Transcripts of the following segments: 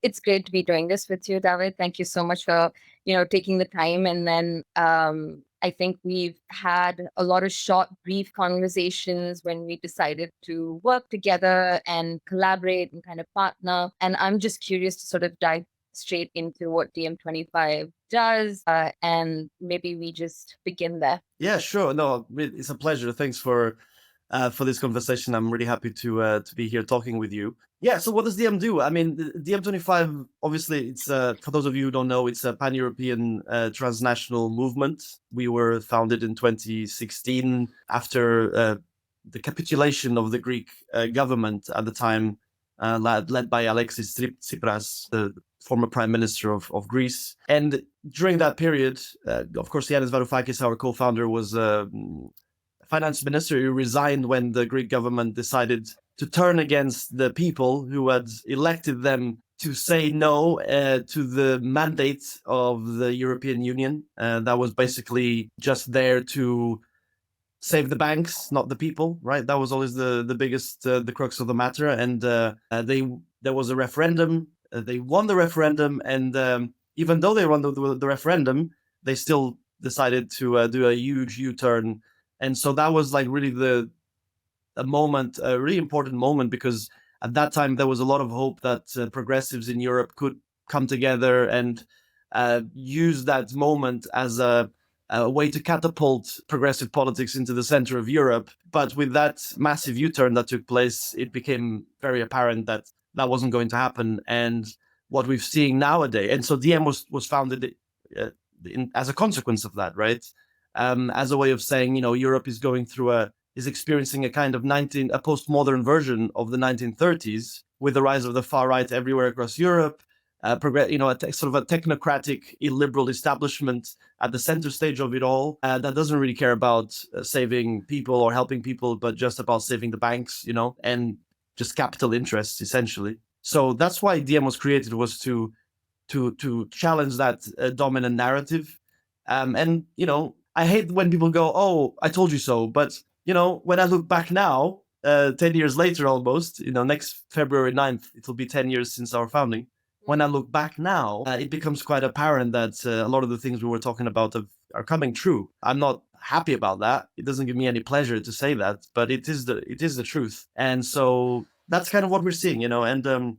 It's great to be doing this with you, David. Thank you so much for, taking the time. And then I think we've had a lot of short, brief conversations when we decided to work together and collaborate and kind of partner. And I'm just curious to sort of dive straight into what DM25 does, and maybe we just begin there. Yeah, sure. No, it's a pleasure. Thanks for this conversation. I'm really happy to be here talking with you. Yeah. So what does DM do? I mean, DM25. Obviously, it's for those of you who don't know, it's a pan-European transnational movement. We were founded in 2016 after the capitulation of the Greek government at the time, led by Alexis Tsipras, the former prime minister of Greece. And during that period, of course, Yanis Varoufakis, our co-founder, was finance minister who resigned when the Greek government decided to turn against the people who had elected them to say no to the mandate of the European Union. That was basically just there to save the banks, not the people, right? That was always the biggest, the crux of the matter. And there was a referendum. They won the referendum, and even though they won the referendum, they still decided to do a huge U-turn. And so that was like really a really important moment, because at that time there was a lot of hope that progressives in Europe could come together and use that moment as a way to catapult progressive politics into the center of Europe. But with that massive U-turn that took place, it became very apparent that that wasn't going to happen. And what we've seen nowadays, and so DM was founded as a consequence of that, right? As a way of saying, Europe is going through is experiencing a kind of a postmodern version of the 1930s, with the rise of the far right everywhere across Europe. Sort of a technocratic, illiberal establishment at the center stage of it all, that doesn't really care about saving people or helping people, but just about saving the banks, and just capital interests, essentially. So that's why DM was created, was to challenge that dominant narrative. And I hate when people go, "Oh, I told you so," but when I look back now, 10 years later almost, next February 9th, it'll be 10 years since our founding. When I look back now, it becomes quite apparent that a lot of the things we were talking about are coming true. I'm not happy about that. It doesn't give me any pleasure to say that, but it is the truth. And so that's kind of what we're seeing, and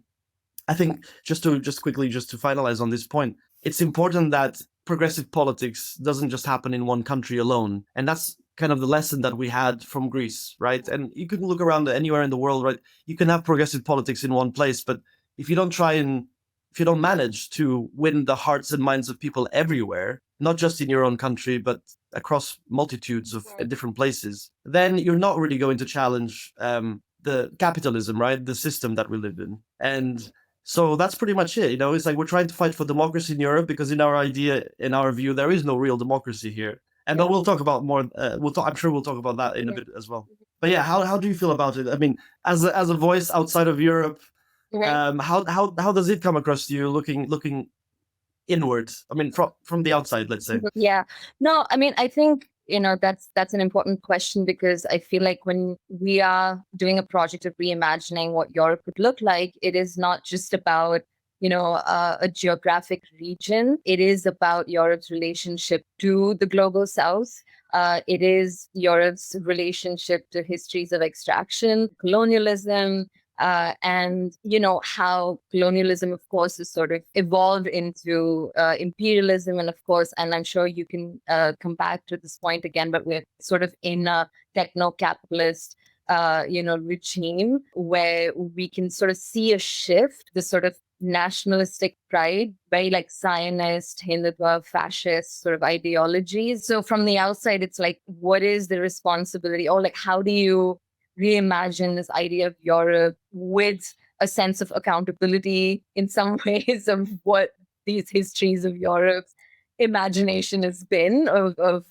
I think just quickly to finalize on this point, it's important that progressive politics doesn't just happen in one country alone. And that's kind of the lesson that we had from Greece, right? And you can look around anywhere in the world, right? You can have progressive politics in one place, but if you don't manage to win the hearts and minds of people everywhere, not just in your own country, but across multitudes of different places, then you're not really going to challenge the capitalism, right? The system that we live in. And so that's pretty much it. It's like we're trying to fight for democracy in Europe, because in our view, there is no real democracy here. And but we'll talk about more. I'm sure we'll talk about that in a bit as well. But yeah, how do you feel about it? I mean, as a voice outside of Europe, how does it come across to you, looking inwards? I mean, from the outside, let's say. Yeah. No, I mean, I think, that's an important question, because I feel like when we are doing a project of reimagining what Europe would look like, it is not just about, a geographic region. It is about Europe's relationship to the global South. It is Europe's relationship to histories of extraction, colonialism, and how colonialism, of course, has sort of evolved into imperialism, and of course, and I'm sure you can come back to this point again, but we're sort of in a techno-capitalist regime where we can sort of see a shift, the sort of nationalistic pride, very like Zionist, Hindutva, fascist sort of ideologies. So from the outside, it's like, what is the responsibility, or like, how do you reimagine this idea of Europe with a sense of accountability in some ways of what these histories of Europe's imagination has been of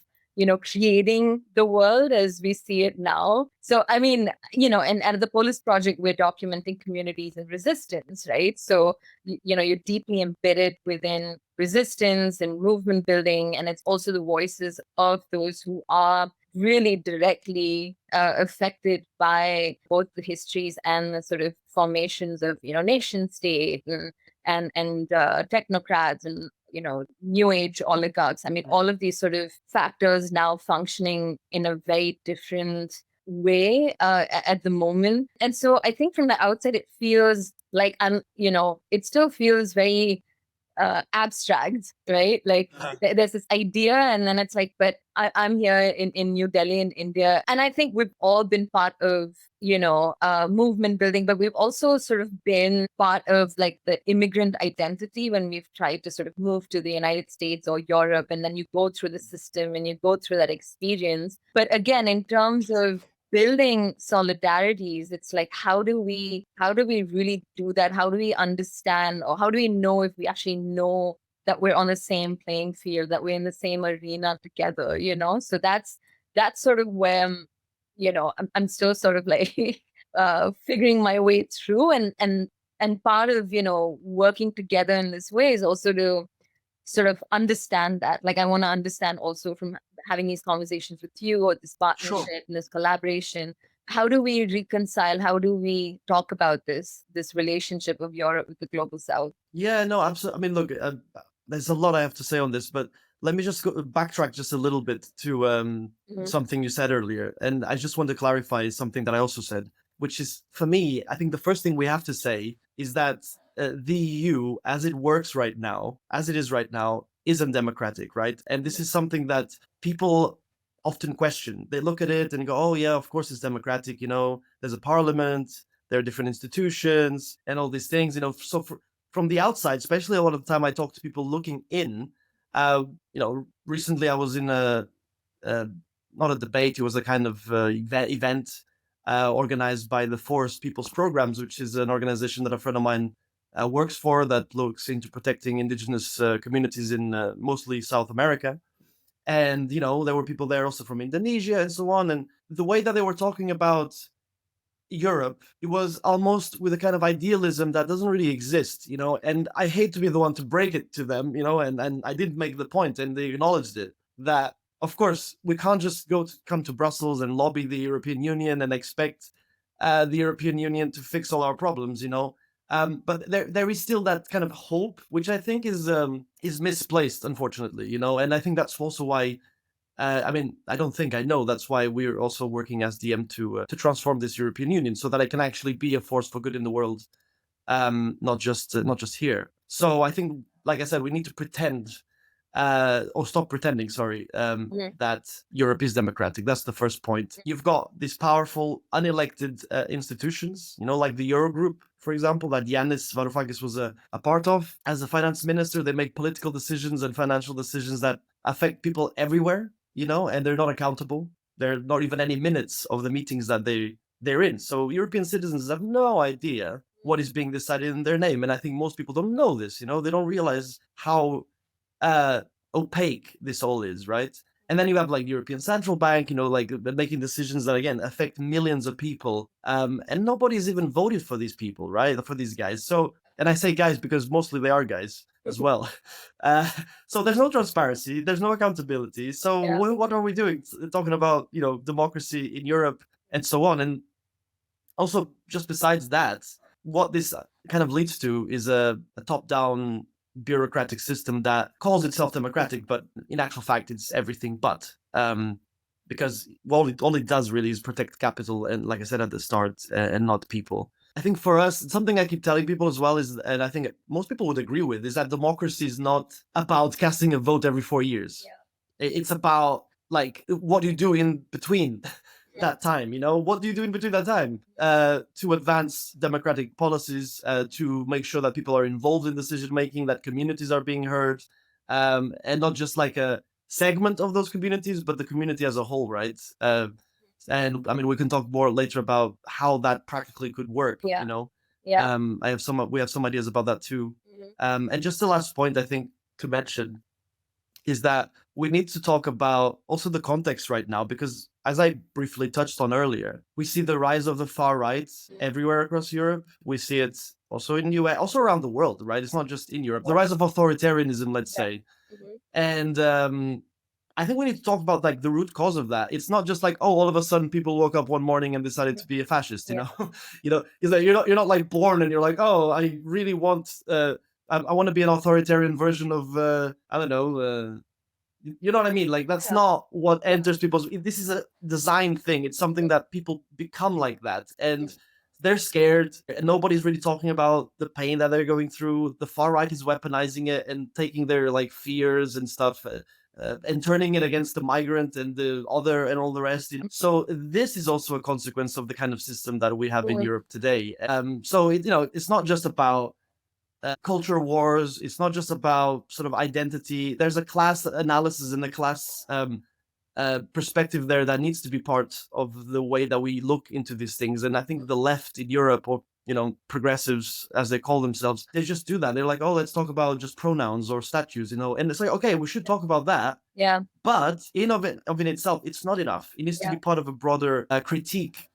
creating the world as we see it now. So, I mean, and at the Polis Project, we're documenting communities and resistance, right? So, you're deeply embedded within resistance and movement building. And it's also the voices of those who are really directly affected by both the histories and the sort of formations of, nation state and and technocrats and new age oligarchs. I mean, all of these sort of factors now functioning in a very different way at the moment. And so I think from the outside, it feels like it still feels very abstract, right? Like there's this idea, and then it's like, but I'm here in New Delhi in India, and I think we've all been part of movement building, but we've also sort of been part of like the immigrant identity when we've tried to sort of move to the United States or Europe, and then you go through the system and you go through that experience. But again, in terms of building solidarities, it's like, how do we really do that? How do we understand, or how do we know if we actually know that we're on the same playing field, that we're in the same arena together, so that's sort of where I'm still sort of like figuring my way through, and part of working together in this way is also to sort of understand that. Like, I want to understand also from having these conversations with you, or this partnership and this collaboration, how do we reconcile? How do we talk about this relationship of Europe with the global South? Yeah, no, absolutely. I mean, look, there's a lot I have to say on this, but let me just backtrack just a little bit to something you said earlier. And I just want to clarify something that I also said, which is, for me, I think the first thing we have to say is that the EU, as it works right now, as it is right now, is undemocratic, right? And this is something that people often question. They look at it and go, oh, yeah, of course it's democratic. There's a parliament, there are different institutions and all these things, so from the outside, especially a lot of the time I talk to people looking in, recently I was in not a debate, it was a kind of event organized by the Forest People's Programs, which is an organization that a friend of mine works for, that looks into protecting indigenous communities in mostly South America. And, there were people there also from Indonesia and so on. And the way that they were talking about Europe, it was almost with a kind of idealism that doesn't really exist, and I hate to be the one to break it to them, and I did make the point, and they acknowledged it, that of course we can't just come to Brussels and lobby the European Union and expect the European Union to fix all our problems, but there is still that kind of hope, which I think is misplaced, unfortunately, and I think that's also why I know that's why we're also working as DM to transform this European Union, so that it can actually be a force for good in the world, not just here. So I think, like I said, we need to pretend, or stop pretending, that Europe is democratic. That's the first point. You've got these powerful, unelected institutions, like the Eurogroup, for example, that Yanis Varoufakis was a part of. As a finance minister, they make political decisions and financial decisions that affect people everywhere, and they're not accountable. There are not even any minutes of the meetings that they're in. So European citizens have no idea what is being decided in their name. And I think most people don't know this, they don't realize how opaque this all is, right? And then you have like European Central Bank, like making decisions that, again, affect millions of people. And nobody's even voted for these people, right? For these guys. So, and I say guys because mostly they are guys as well. So there's no transparency, there's no accountability. So what are we doing? Talking about, democracy in Europe and so on. And also, just besides that, what this kind of leads to is a top-down bureaucratic system that calls itself democratic, but in actual fact, it's everything but. Because all it does really is protect capital, and like I said at the start, and not people. I think for us, something I keep telling people as well is, and I think most people would agree with, is that democracy is not about casting a vote every 4 years. It's about like what you do in between that time. What do you do in between that time to advance democratic policies, to make sure that people are involved in decision making, that communities are being heard, and not just like a segment of those communities, but the community as a whole, right? And I mean, we can talk more later about how that practically could work. Yeah. We have some ideas about that too. And just the last point I think to mention is that we need to talk about also the context right now, because as I briefly touched on earlier, we see the rise of the far right everywhere across Europe. We see it also in the US, also around the world, right? It's not just in Europe. The rise of authoritarianism, let's say. And I think we need to talk about like the root cause of that. It's not just like, oh, all of a sudden people woke up one morning and decided to be a fascist, it's like you're not like born and you're like, oh, I really want I want to be an authoritarian version of I don't know. You know what I mean? Like that's Yeah. not what enters people's. This is a design thing. It's something that people become like that, and they're scared. And nobody's really talking about the pain that they're going through. The far right is weaponizing it and taking their like fears and stuff. And turning it against the migrant and the other and all the rest. So this is also a consequence of the kind of system that we have in Europe today. So it's not just about culture wars. It's not just about sort of identity. There's a class analysis and a class perspective there that needs to be part of the way that we look into these things. And I think the left in Europe, or progressives as they call themselves, they just do that. They're like, oh, let's talk about just pronouns or statues, and it's like, okay, we should talk about that. Yeah. But in itself, it's not enough. It needs to be part of a broader critique,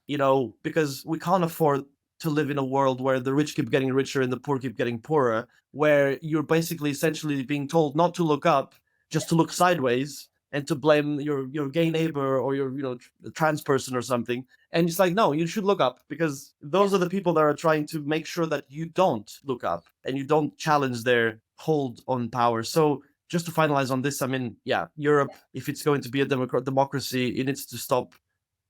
because we can't afford to live in a world where the rich keep getting richer and the poor keep getting poorer, where you're basically essentially being told not to look up, just to look sideways and to blame your gay neighbor or your trans person or something. And it's like, no, you should look up, because those are the people that are trying to make sure that you don't look up and you don't challenge their hold on power. So just to finalize on this, I mean, Europe, if it's going to be a democracy, it needs to stop.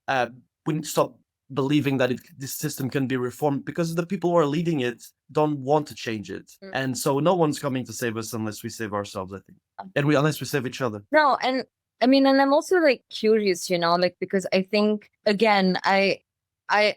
We need to stop believing that this system can be reformed, because the people who are leading it don't want to change it. And so no one's coming to save us unless we save ourselves, I think. And unless we save each other. No, and I mean, and I'm also like curious, like, because I think, again, I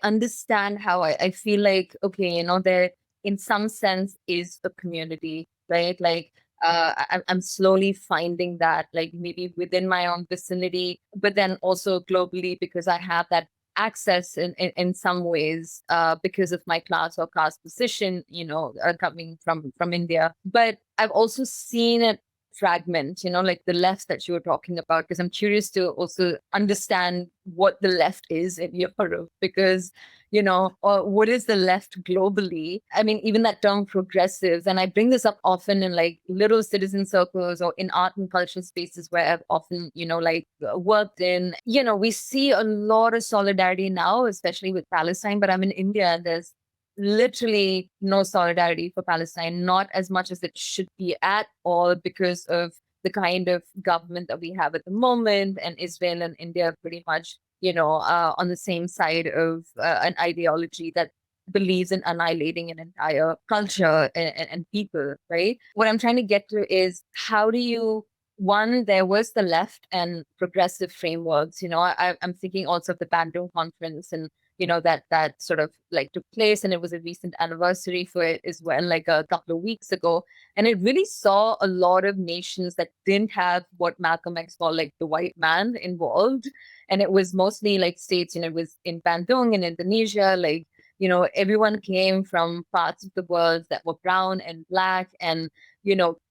understand how I feel like, okay, there in some sense is a community, right? Like, I'm slowly finding that, like, maybe within my own vicinity, but then also globally, because I have that access in some ways, because of my class or caste position, coming from India. But I've also seen it fragment, like the left that you were talking about, because I'm curious to also understand what the left is in Europe, because, or what is the left globally? I mean, even that term progressives, and I bring this up often in like little citizen circles or in art and culture spaces where I've often, worked in, we see a lot of solidarity now, especially with Palestine. But I'm in India and there's literally no solidarity for Palestine, not as much as it should be at all, because of the kind of government that we have at the moment, and Israel and India pretty much, on the same side of an ideology that believes in annihilating an entire culture and people, right? What I'm trying to get to is, how do you, one, there was the left and progressive frameworks, I'm thinking also of the Bandung conference, and that sort of like took place, and it was a recent anniversary for it as well, like a couple of weeks ago. And it really saw a lot of nations that didn't have what Malcolm X called like the white man involved. And it was mostly like states, it was in Bandung in Indonesia, like, everyone came from parts of the world that were brown and black and,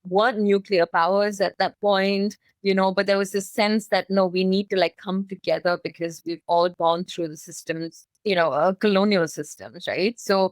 weren't nuclear powers at that point, but there was this sense that, no, we need to like come together because we've all gone through the systems, colonial systems, right? So,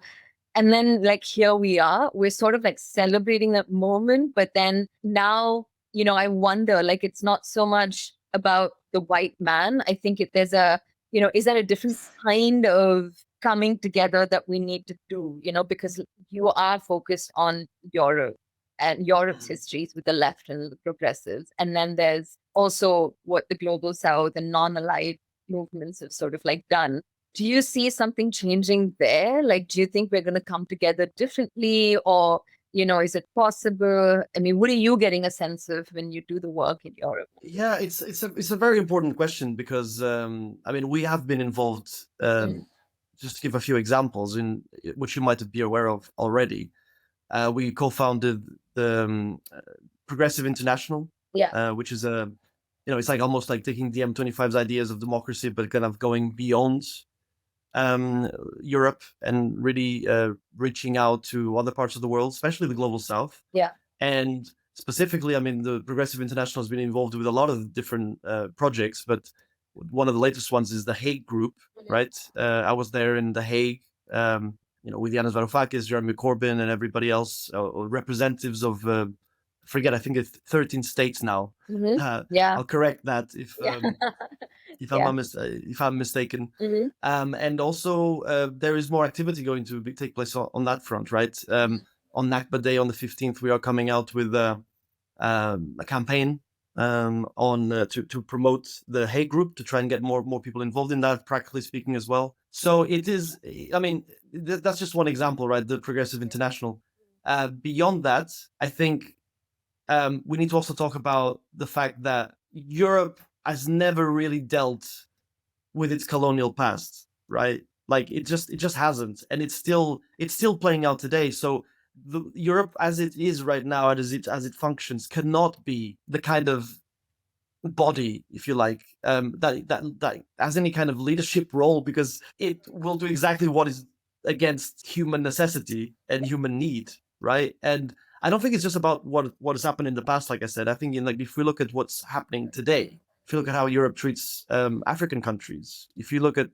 and then like here we are, we're sort of like celebrating that moment, but then now, I wonder, like, it's not so much about the white man. I think there's a, is that a different kind of coming together that we need to do, because you are focused on Europe and Europe's histories with the left and the progressives. And then there's also what the global south and non-aligned movements have sort of like done. Do you see something changing there? Like, do you think we're going to come together differently, or, is it possible? I mean, what are you getting a sense of when you do the work in Europe? Yeah, it's a very important question, because I mean, we have been involved. Just to give a few examples, in which you might be aware of already. We co-founded the Progressive International, which is it's like almost like taking the M25's ideas of democracy, but kind of going beyond Europe and really reaching out to other parts of the world, especially the global south. Yeah. And specifically, I mean, the Progressive International has been involved with a lot of different projects, but one of the latest ones is the Hague Group, right? I was there in the Hague, with Yanis Varoufakis, Jeremy Corbyn, and everybody else, representatives of, I think it's 13 states now. I'll correct that if I'm mistaken. And also, there is more activity going to take place on that front, right? on Nakba Day on the 15th, we are coming out with a campaign on to promote the Hague Group, to try and get more people involved in that, practically speaking, as well. So it is, I mean, that's just one example, right? The Progressive International. Beyond that, I think we need to also talk about the fact that Europe has never really dealt with its colonial past, right? Like it just hasn't, and it's still playing out today. So Europe, as it is right now, and as it functions, cannot be the kind of body, if you like, that has any kind of leadership role, because it will do exactly what is against human necessity and human need, right? And I don't think it's just about what has happened in the past. Like I said, I think if we look at what's happening today, if you look at how Europe treats African countries, if you look at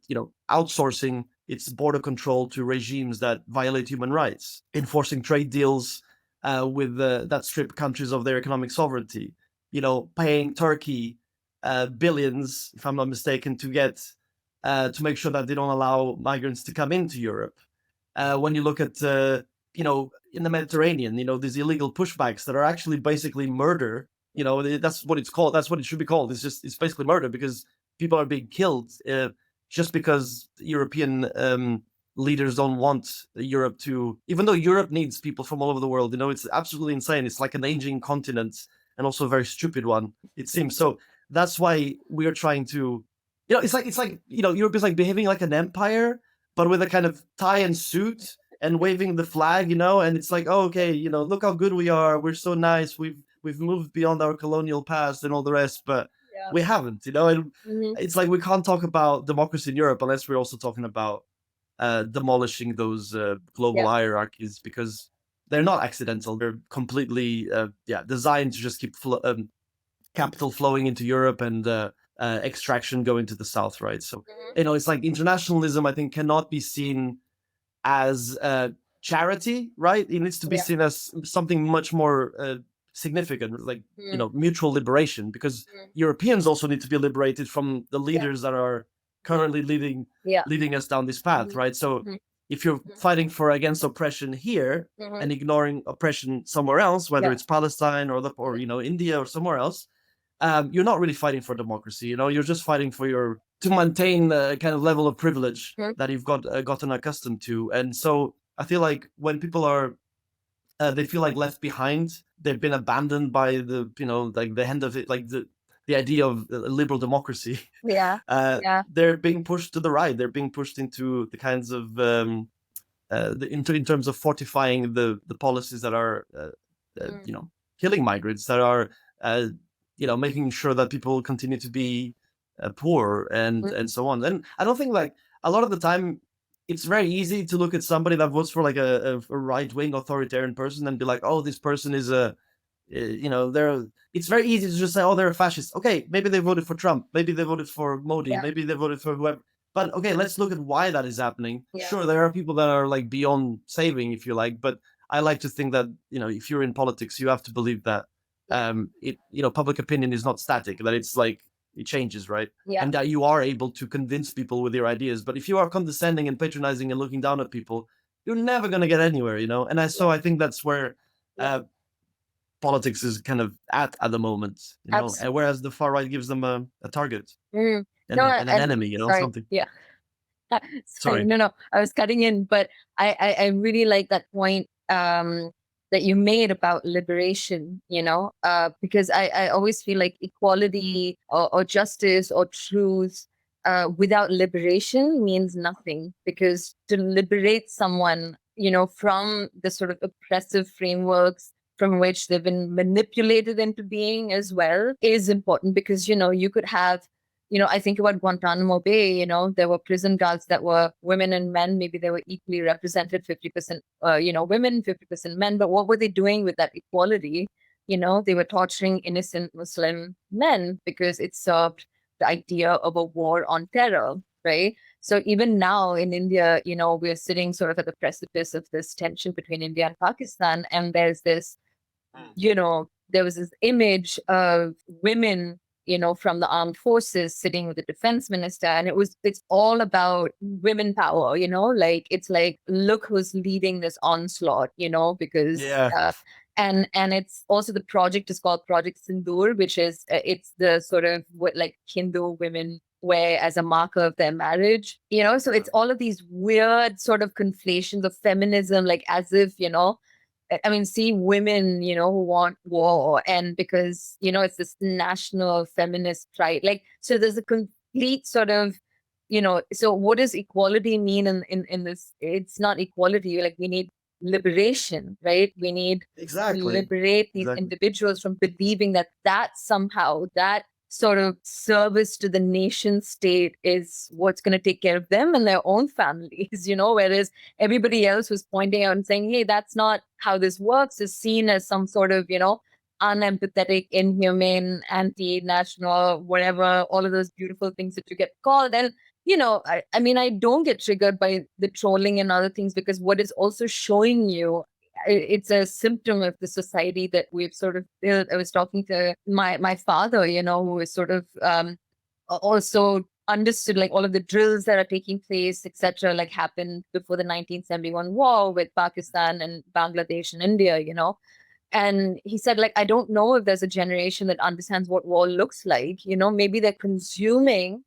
outsourcing its border control to regimes that violate human rights, enforcing trade deals with that strip countries of their economic sovereignty, paying Turkey billions, if I'm not mistaken, to get to make sure that they don't allow migrants to come into Europe. When you look at in the Mediterranean, these illegal pushbacks that are actually basically murder. That's what it's called. That's what it should be called. It's basically murder, because people are being killed just because European leaders don't want Europe to, even though Europe needs people from all over the world. It's absolutely insane. It's like an aging continent, and also a very stupid one, it seems. So that's why we are trying to, it's like Europe is like behaving like an empire, but with a kind of tie and suit and waving the flag, and it's like, oh, okay, look how good we are. We're so nice. We've moved beyond our colonial past and all the rest, but we haven't, and it's like we can't talk about democracy in Europe unless we're also talking about demolishing those global hierarchies, because they're not accidental. They're completely designed to just keep capital flowing into Europe and extraction going to the south, right? So it's like internationalism, I think, cannot be seen as charity, right? It needs to be seen as something much more significant, like mutual liberation, because Europeans also need to be liberated from the leaders that are currently leading us down this path, right? So if you're fighting against oppression here and ignoring oppression somewhere else, whether it's Palestine or India or somewhere else, you're not really fighting for democracy. You're just fighting for to maintain the kind of level of privilege that you've gotten accustomed to. And so I feel like when people are they feel like left behind, they've been abandoned by the like the end of it, like the idea of liberal democracy. They're being pushed to the right. They're being pushed into the kinds of in terms of fortifying the policies that are killing migrants, that are making sure that people continue to be poor and so on. And I don't think, like, a lot of the time it's very easy to look at somebody that votes for like a right-wing authoritarian person and be like, oh, this person is it's very easy to just say, oh, they're a fascist. Okay, maybe they voted for Trump, maybe they voted for Modi, maybe they voted for whoever. But okay, let's look at why that is happening. Sure, there are people that are like beyond saving, if you like, but I like to think that if you're in politics, you have to believe that public opinion is not static, that it's like it changes, right? And that you are able to convince people with your ideas. But if you are condescending and patronizing and looking down at people, you're never going to get anywhere, And I think that's where politics is kind of at the moment, and whereas the far right gives them a target and an enemy, something. Sorry, no, I was cutting in, but I really like that point that you made about liberation, because I always feel like equality or justice or truth without liberation means nothing, because to liberate someone, from the sort of oppressive frameworks from which they've been manipulated into being as well is important, because, you could have, I think about Guantanamo Bay, there were prison guards that were women and men. Maybe they were equally represented, 50%, women, 50% men. But what were they doing with that equality? They were torturing innocent Muslim men because it served the idea of a war on terror, right? So even now in India, we're sitting sort of at the precipice of this tension between India and Pakistan. And there's this, there was this image of women from the armed forces sitting with the defense minister. And it's all about women power, like, it's like, look who's leading this onslaught, because, Yeah. and it's also, the project is called Project Sindoor, which is, it's the sort of what, like, Hindu women wear as a marker of their marriage, so it's all of these weird sort of conflations of feminism, like, as if, I mean, see women, who want war, and because, it's this national feminist pride. Like, so there's a complete sort of, so what does equality mean in this? It's not equality. Like, we need liberation, right? We need to Exactly. liberate these Exactly. individuals from believing that somehow, that sort of service to the nation state is what's going to take care of them and their own families, whereas everybody else was pointing out and saying, hey, that's not how this works, is seen as some sort of, unempathetic, inhumane, anti-national, whatever, all of those beautiful things that you get called. And, I mean, I don't get triggered by the trolling and other things, because what is also showing you, it's a symptom of the society that we've sort of built. I was talking to my father, who is sort of also understood, like, all of the drills that are taking place, etc., like, happened before the 1971 war with Pakistan and Bangladesh and India, and he said, like, I don't know if there's a generation that understands what war looks like. Maybe they're consuming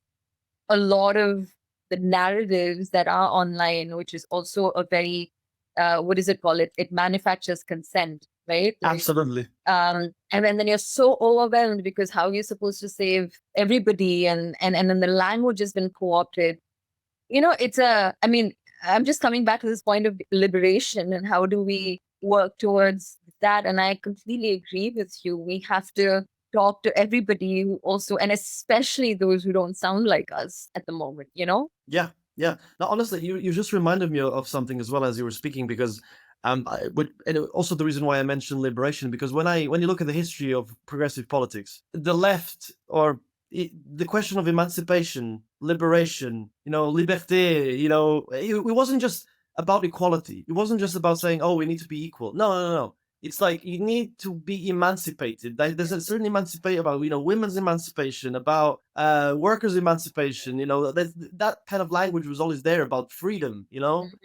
a lot of the narratives that are online, which is also a very, what does it call it? It manufactures consent, right? Like, Absolutely. and then you're so overwhelmed, because how are you supposed to save everybody? And then the language has been co-opted. I mean, I'm just coming back to this point of liberation, and how do we work towards that? And I completely agree with you. We have to talk to everybody who also, and especially those who don't sound like us at the moment, Yeah, yeah. No, honestly, you just reminded me of something as well as you were speaking, because and also the reason why I mentioned liberation, because when you look at the history of progressive politics, the left, or the question of emancipation, liberation, liberté, it wasn't just about equality. It wasn't just about saying, oh, we need to be equal. No, no, no, no. It's like you need to be emancipated. There's a certain emancipation about women's emancipation, about workers' emancipation. That kind of language was always there about freedom.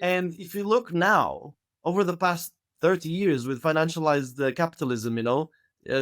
And if you look now over the past 30 years with financialized capitalism,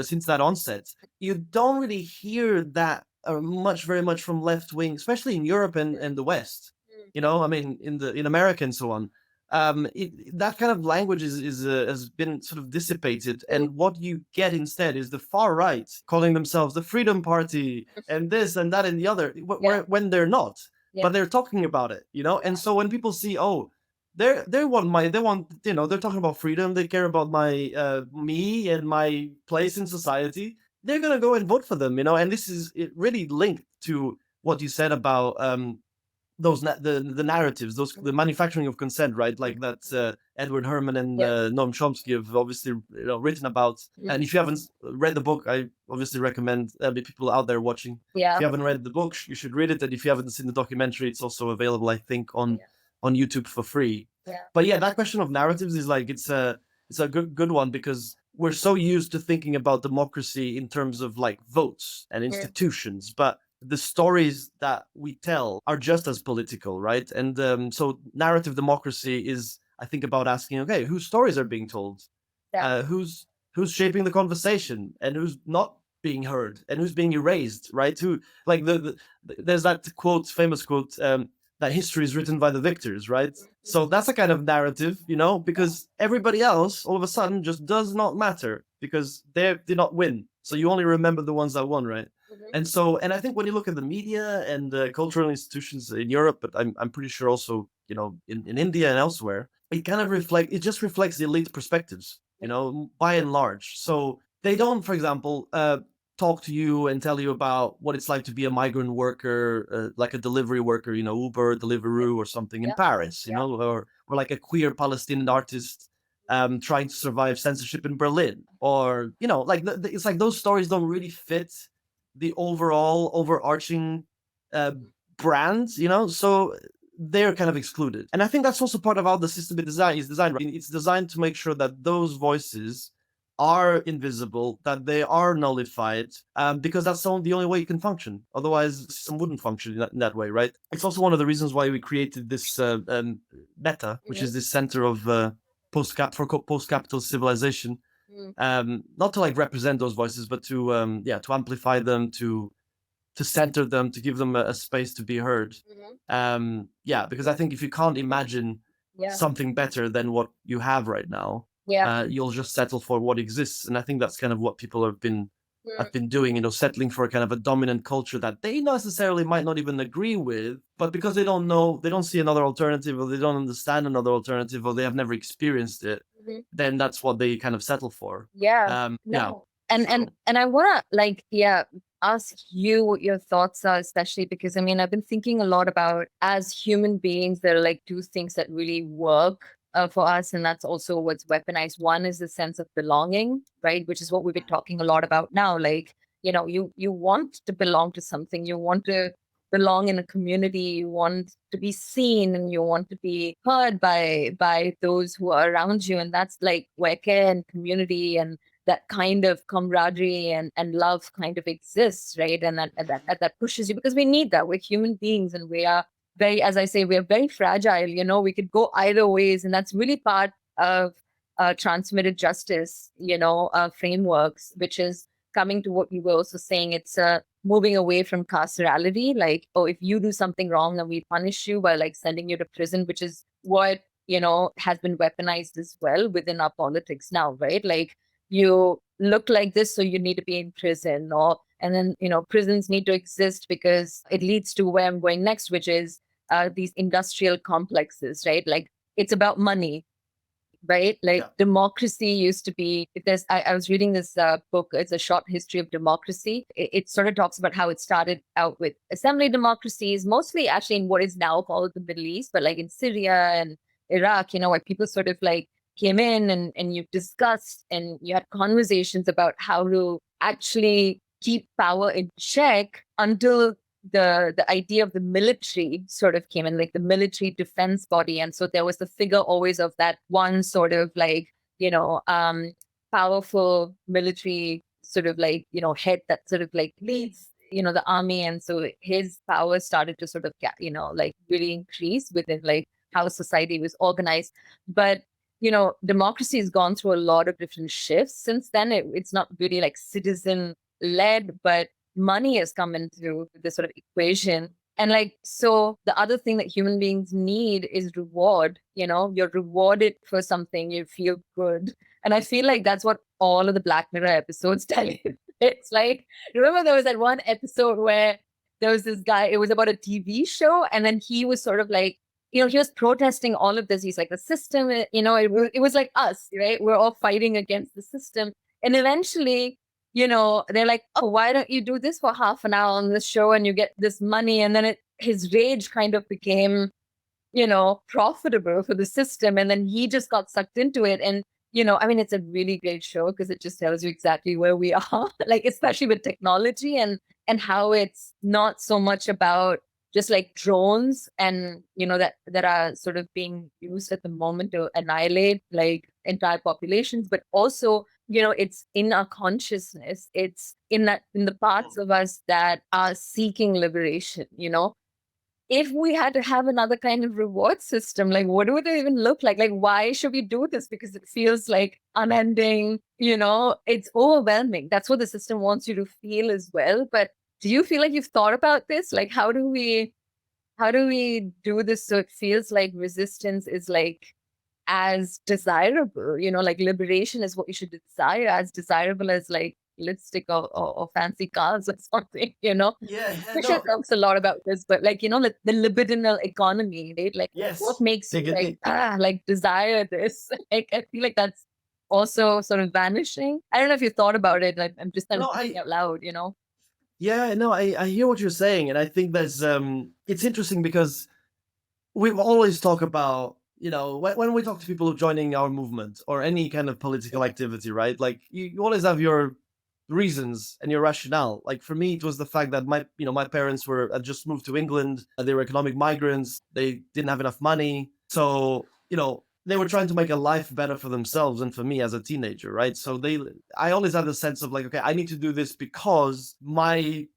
since that onset, you don't really hear that very much from left wing, especially in Europe and the West. I mean, in America and so on. That kind of language has been sort of dissipated, and what you get instead is the far right calling themselves the Freedom Party and this and that and the other, when they're not, but they're talking about it, And so when people see, oh, they're talking about freedom, they care about my me and my place in society, they're gonna go and vote for them, And this is really linked to what you said about the narratives, the manufacturing of consent, right? Like that Edward Herman and Noam Chomsky have obviously written about. And if you haven't read the book, I obviously recommend people out there watching. If you haven't read the book, you should read it. And if you haven't seen the documentary, it's also available, I think, on YouTube for free. But yeah, that question of narratives is like it's a good one, because we're so used to thinking about democracy in terms of like votes and institutions, but the stories that we tell are just as political, right? And so narrative democracy is, I think, about asking, okay, whose stories are being told? Who's shaping the conversation, and who's not being heard, and who's being erased, right? Who, like, there's that famous quote, that history is written by the victors, right? So that's a kind of narrative, because everybody else all of a sudden just does not matter, because they did not win. So you only remember the ones that won, right? And I think when you look at the media and cultural institutions in Europe, but I'm pretty sure also, in India and elsewhere, it just reflects the elite perspectives, by and large. So they don't, for example, talk to you and tell you about what it's like to be a migrant worker, like a delivery worker, Uber, Deliveroo or something in Paris, or like a queer Palestinian artist trying to survive censorship in Berlin, or, like it's like those stories don't really fit the overall overarching brand, so they're kind of excluded. And I think that's also part of how the system is designed, right? It's designed to make sure that those voices are invisible, that they are nullified, because that's the only way you can function. Otherwise, the system wouldn't function in that way, right? It's also one of the reasons why we created this Meta, which Mhm. is this center of post-capital civilization, not to like represent those voices, but to to amplify them, to center them, to give them a space to be heard. Mhm. Because I think if you can't imagine Yeah. something better than what you have right now, Yeah. you'll just settle for what exists. And I think that's kind of what people have been Mm. doing, settling for kind of a dominant culture that they necessarily might not even agree with, but because they don't know, they don't see another alternative, or they don't understand another alternative, or they have never experienced it, Mhm. then that's what they kind of settle for. Yeah. Yeah. No. And So I wanna ask you what your thoughts are, especially because I mean I've been thinking a lot about as human beings, there are like two things that really work for us, and that's also what's weaponized. One is the sense of belonging, right? Which is what we've been talking a lot about now. Like, you want to belong to something, you want to belong in a community, you want to be seen, and you want to be heard by those who are around you. And that's like where care and community and that kind of camaraderie and love kind of exists, right? And that pushes you, because we need that. We're human beings, and we are very, as I say, we are very fragile. We could go either ways, and that's really part of transmitted justice, frameworks, which is coming to what you were also saying. It's moving away from carcerality, like, oh, if you do something wrong, then we punish you by like sending you to prison, which is what has been weaponized as well within our politics now, right? Like, you look like this, so you need to be in prison. Or and then prisons need to exist because it leads to where I'm going next, which is these industrial complexes, right? Like, it's about money, right? Like, yeah, democracy used to be, if there's I was reading this book. It's a short history of democracy. It sort of talks about how it started out with assembly democracies, mostly actually in what is now called the Middle East, but like in Syria and Iraq, where people sort of like came in, and you discussed and you had conversations about how to actually keep power in check until the idea of the military sort of came in, like the military defense body. And so there was the figure always of that one sort of like, you know, um, powerful military sort of like, head that sort of like leads, the army. And so his power started to sort of, like really increase within like how society was organized. But democracy has gone through a lot of different shifts since then. It's not really like citizen led, but money has come into this sort of equation. And like, so the other thing that human beings need is reward. You're rewarded for something, you feel good. And I feel like that's what all of the Black Mirror episodes tell you. It's like, remember there was that one episode where there was this guy, it was about a TV show, and then he was sort of like, he was protesting all of this. He's like, the system, it was like us, right? We're all fighting against the system. And eventually, they're like, oh, why don't you do this for half an hour on this show and you get this money? And then his rage kind of became, profitable for the system. And then he just got sucked into it. And, I mean, it's a really great show because it just tells you exactly where we are, like, especially with technology and how it's not so much about just like drones and, that are sort of being used at the moment to annihilate like entire populations, but also it's in our consciousness. It's in the parts of us that are seeking liberation. If we had to have another kind of reward system, like, what would it even look like? Like, why should we do this? Because it feels like unending. It's overwhelming. That's what the system wants you to feel as well. But do you feel like you've thought about this? Like, how do we do this so it feels like resistance is like as desirable, like liberation is what you should desire, as desirable as like lipstick or fancy cars or something. yeah, yeah, Fisher no, talks a lot about this, but like, like the libidinal economy, right? Like, what yes. makes you like desire this? Like, I feel like that's also sort of vanishing. I don't know if you thought about it. I'm just kind of No, thinking out loud. yeah, no, I hear what you're saying, and I think there's it's interesting because we've always talked about, when we talk to people who are joining our movement or any kind of political activity, right? Like, you always have your reasons and your rationale. Like, for me, it was the fact that my parents had just moved to England. They were economic migrants. They didn't have enough money, so they were trying to make a life better for themselves and for me as a teenager, right? So I always had the sense of like, okay, I need to do this because my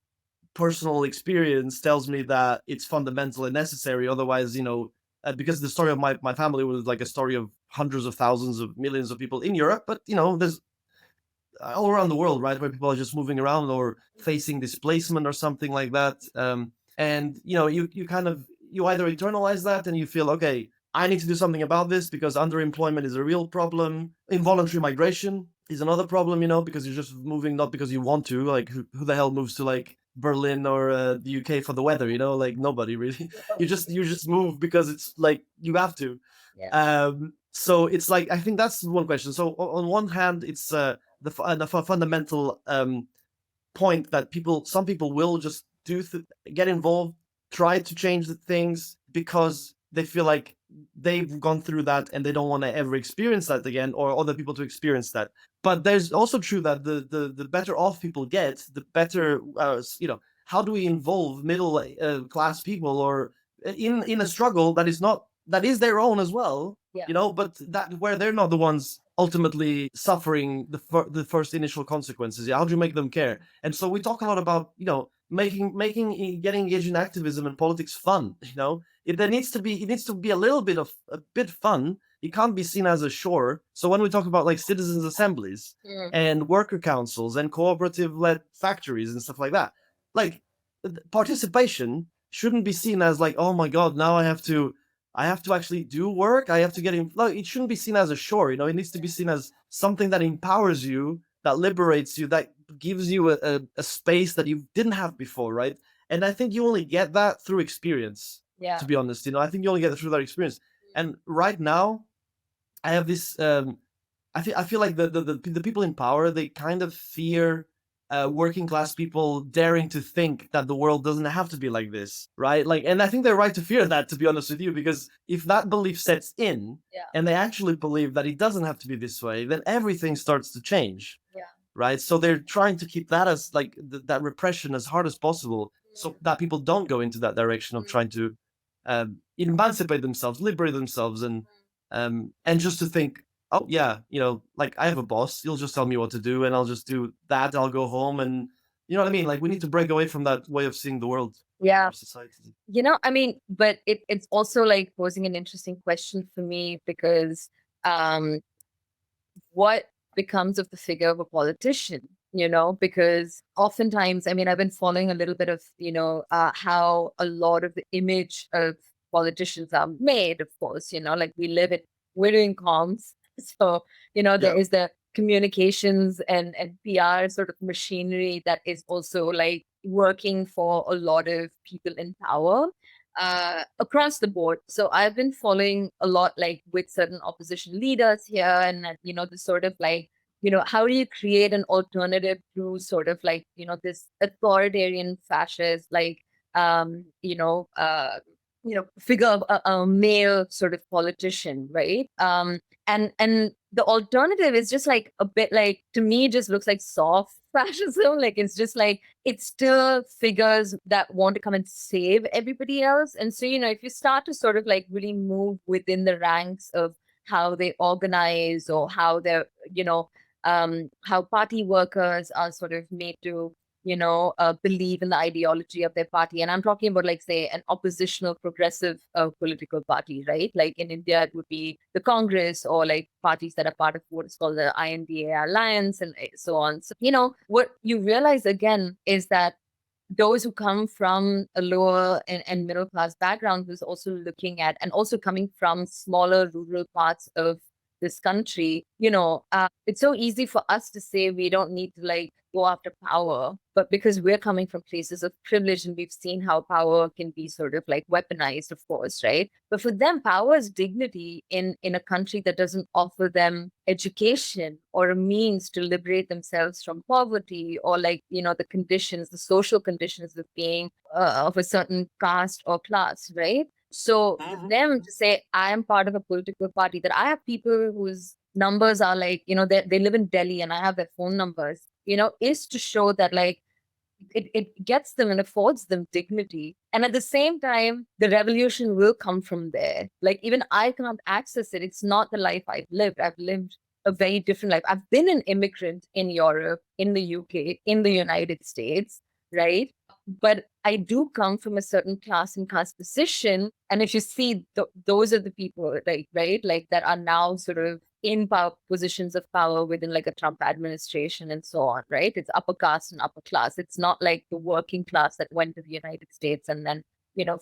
personal experience tells me that it's fundamental and necessary. Otherwise, because the story of my family was like a story of hundreds of thousands of millions of people in Europe, but there's all around the world, right, where people are just moving around or facing displacement or something like that. And you kind of you either internalize that and you feel, okay, I need to do something about this because underemployment is a real problem. Involuntary migration is another problem, because you're just moving not because you want to. Like who the hell moves to like Berlin or the UK for the weather? Like nobody really. You just move because it's like you have to. Yeah. So it's like I think that's one question. So on one hand, it's the fundamental point that some people will just get involved, try to change the things because they feel like they've gone through that and they don't want to ever experience that again or other people to experience that. But there's also true that the better off people get, the better how do we involve middle class people or in a struggle that is their own as well, Yeah. but that where they're not the ones ultimately suffering the first initial consequences. How do you make them care? And so we talk a lot about making getting engaged in activism and politics fun. It needs to be a bit fun. It can't be seen as a chore. So when we talk about like citizens assemblies and worker councils and cooperative led factories and stuff like that, like participation shouldn't be seen as like, oh my god, now I have to actually do work. I have to get in. Like, it shouldn't be seen as a chore. It needs to be seen as something that empowers you, that liberates you, that gives you a space that you didn't have before, right? And I think you only get that through experience. Yeah. To be honest, I think you only get it through that experience. And right now, I have this. I feel like the people in power, they kind of fear working class people daring to think that the world doesn't have to be like this, right? Like, and I think they're right to fear that, to be honest with you, because if that belief sets in, and they actually believe that it doesn't have to be this way, then everything starts to change, right? So they're trying to keep that as like that repression as hard as possible, so that people don't go into that direction of trying to emancipate themselves, liberate themselves, and just to think, oh yeah, like I have a boss, he'll just tell me what to do and I'll just do that. I'll go home, and you know what I mean? Like we need to break away from that way of seeing the world. Yeah. Our society. I mean, but it's also like posing an interesting question for me because what becomes of the figure of a politician? Because oftentimes, I mean, I've been following a little bit of, how a lot of the image of politicians are made, of course, like we're doing comms. So, there is the communications and PR sort of machinery that is also like working for a lot of people in power across the board. So I've been following a lot like with certain opposition leaders here and, the sort of like, how do you create an alternative to sort of like, this authoritarian fascist, like, figure of a male sort of politician, right? And the alternative is just like a bit like, to me, just looks like soft fascism. Like it's just like it's still figures that want to come and save everybody else. And so, if you start to sort of like really move within the ranks of how they organize or how they're, how party workers are sort of made to believe in the ideology of their party. And I'm talking about, like, say, an oppositional progressive political party, right? Like in India, it would be the Congress or like parties that are part of what is called the INDA alliance and so on. So, what you realize again is that those who come from a lower and middle class background who's also looking at and also coming from smaller rural parts of this country, it's so easy for us to say we don't need to like go after power, but because we're coming from places of privilege and we've seen how power can be sort of like weaponized, of course, right? But for them, power is dignity in a country that doesn't offer them education or a means to liberate themselves from poverty or like, the conditions, the social conditions of being of a certain caste or class, right? So for them to say, I am part of a political party, that I have people whose numbers are like, they live in Delhi and I have their phone numbers, is to show that like it gets them and affords them dignity. And at the same time, the revolution will come from there. Like even I cannot access it. It's not the life I've lived. I've lived a very different life. I've been an immigrant in Europe, in the UK, in the United States, right? But I do come from a certain class and class position. And if you see, those are the people, like, right, like that are now sort of in positions of power within like a Trump administration and so on, right? It's upper caste and upper class. It's not like the working class that went to the United States and then,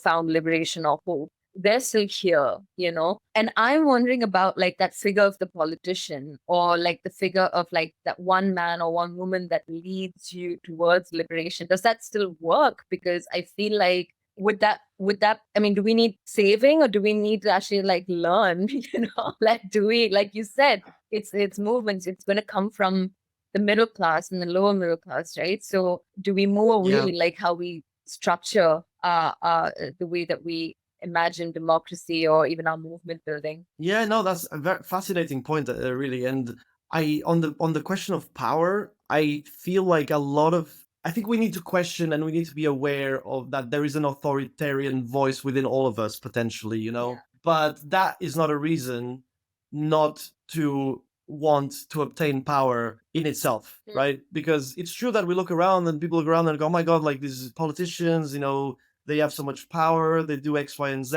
found liberation or hope. They're still here, And I'm wondering about like that figure of the politician, or like the figure of like that one man or one woman that leads you towards liberation. Does that still work? Because I feel like would that I mean, do we need saving, or do we need to actually like learn, like do we, like you said, it's movements, it's going to come from the middle class and the lower middle class, right? So do we move Yeah. away like how we structure the way that we imagine democracy or even our movement building? Yeah, no, that's a very fascinating point, really. And on the question of power, I feel like I think we need to question and we need to be aware of that there is an authoritarian voice within all of us potentially, Yeah. But that is not a reason not to want to obtain power in itself, right? Because it's true that we look around and people look around and go, "Oh my God, like these politicians, they have so much power, they do X, Y, and Z."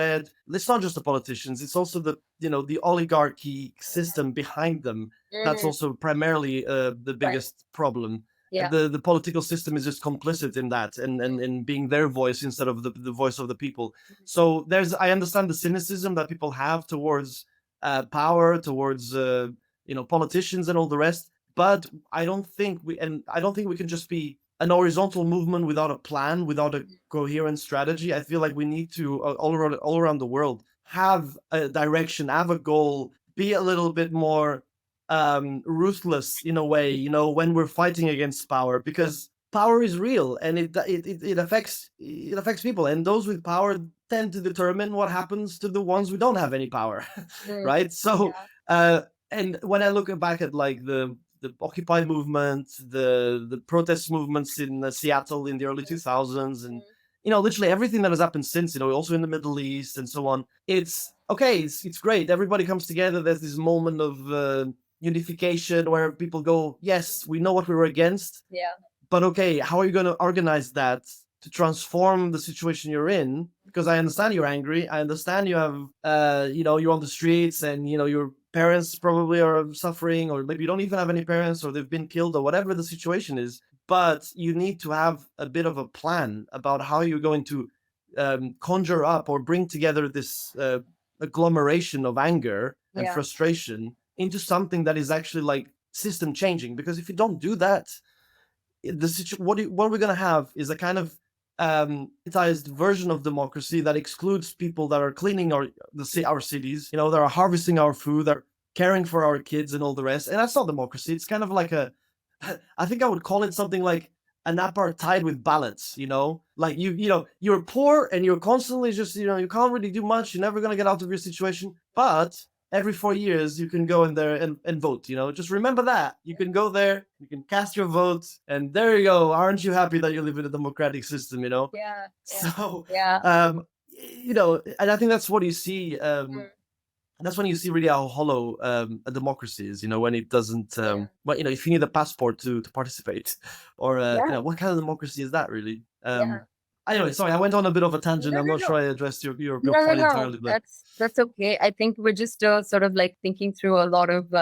It's not just the politicians, it's also the oligarchy system behind them. That's also primarily the Right. biggest problem. Yeah. The political system is just complicit in that, and in being their voice instead of the voice of the people. So I understand the cynicism that people have towards power, towards politicians and all the rest. But I don't think we can just be an horizontal movement without a plan, without a coherent strategy. I feel like we need to all around the world have a direction, have a goal, be a little bit more ruthless in a way, when we're fighting against power, because power is real and it affects people, and those with power tend to determine what happens to the ones who don't have any power, right? So, and when I look back at like the Occupy movement, the protest movements in Seattle in the early 2000s, and literally everything that has happened since, also in the Middle East and so on. It's okay. It's great. Everybody comes together. There's this moment of unification where people go, yes, we know what we were against. Yeah. But okay, how are you going to organize that to transform the situation you're in? Because I understand you're angry. I understand you have, you're on the streets, and your parents probably are suffering, or maybe you don't even have any parents, or they've been killed, or whatever the situation is. But you need to have a bit of a plan about how you're going to conjure up or bring together this agglomeration of anger and frustration into something that is actually like system changing. Because if you don't do that, what we're going to have is a kind of elitized version of democracy that excludes people that are cleaning our cities, that are harvesting our food, that are caring for our kids and all the rest. And that's not democracy. It's kind of like I think I would call it something like an apartheid with balance. Like you're poor and you're constantly just you can't really do much. You're never going to get out of your situation, but every 4 years you can go in there and vote. Just remember that you can go there, you can cast your vote, and there you go. Aren't you happy that you live in a democratic system? Yeah. So Yeah. and I think that's what you see. That's when you see really how hollow a democracy is. When it doesn't. But if you need a passport to participate, or what kind of democracy is that really? Anyway, sorry, I went on a bit of a tangent. I'm not sure I addressed your point entirely, but That's okay. I think we're just sort of like thinking through a lot of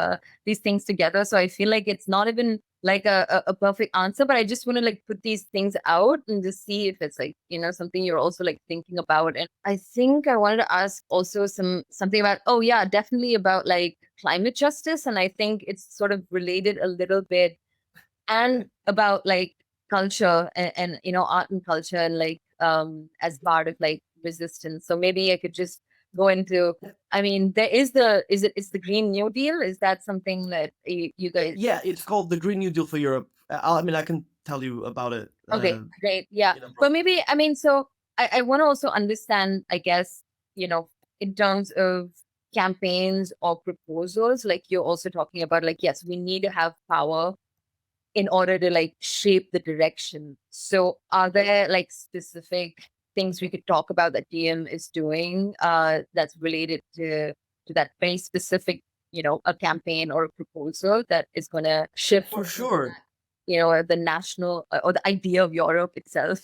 these things together. So I feel like it's not even like a perfect answer, but I just want to like put these things out and just see if it's like, something you're also like thinking about. And I think I wanted to ask also something about, oh yeah, definitely about like climate justice. And I think it's sort of related a little bit, and about like culture and art and culture, and like as part of like resistance. So maybe I could just go into, I mean, there is it's the Green New Deal. Is that something that you guys? Yeah, it's called the Green New Deal for Europe. I mean, I can tell you about it. Okay, great. Yeah. But maybe, I mean, so I want to also understand, I guess, in terms of campaigns or proposals, like you're also talking about, like, yes, we need to have power in order to like shape the direction. So are there like specific things we could talk about that DM is doing that's related to that very specific, a campaign or a proposal that is going to shift, For sure. the national or the idea of Europe itself?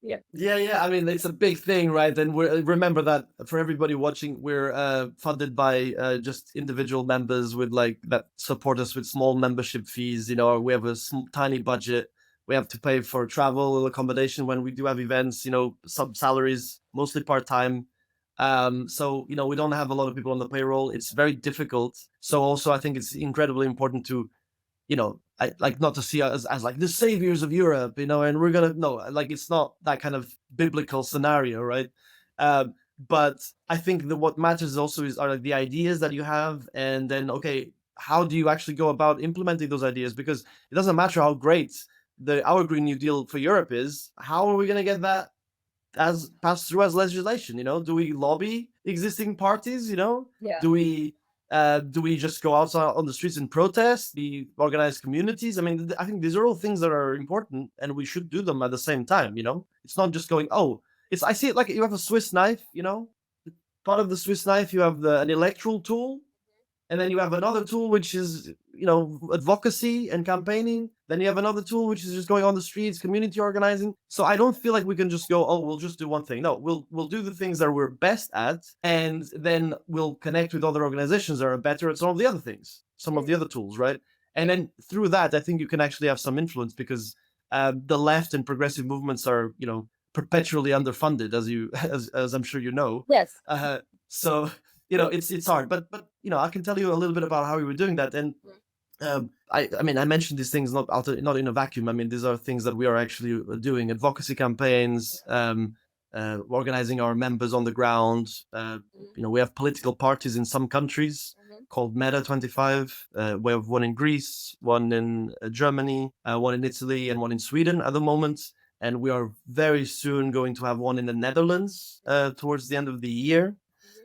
Yeah. Yeah. I mean, it's a big thing, right? And remember that for everybody watching, we're funded by just individual members with like that support us with small membership fees. We have a tiny budget. We have to pay for travel, accommodation when we do have events. Sub salaries, mostly part time. So we don't have a lot of people on the payroll. It's very difficult. So also, I think it's incredibly important to I like not to see us as like the saviors of Europe, and we're gonna no, like it's not that kind of biblical scenario, right? But I think that what matters also are like the ideas that you have, and then okay, how do you actually go about implementing those ideas? Because it doesn't matter how great our Green New Deal for Europe is. How are we gonna get that as passed through as legislation? Do we lobby existing parties? Yeah. Do we just go outside on the streets and protest? The organized communities? I mean, I think these are all things that are important, and we should do them at the same time. It's not just going. Oh, I see it like you have a Swiss knife. Part of the Swiss knife, you have an electoral tool, and then you have another tool which is advocacy and campaigning. Then you have another tool which is just going on the streets, community organizing. So I don't feel like we can just go, oh, we'll just do one thing. No, we'll do the things that we're best at, and then we'll connect with other organizations that are better at some of the other things, some of the other tools, right? And then through that, I think you can actually have some influence, because the left and progressive movements are perpetually underfunded, as I'm sure you know. Yes. So it's hard, but I can tell you a little bit about how we were doing that. And I mean, I mentioned these things not in a vacuum. I mean, these are things that we are actually doing: advocacy campaigns, organizing our members on the ground. We have political parties in some countries called Meta 25. We have one in Greece, one in Germany, one in Italy, and one in Sweden at the moment. And we are very soon going to have one in the Netherlands towards the end of the year.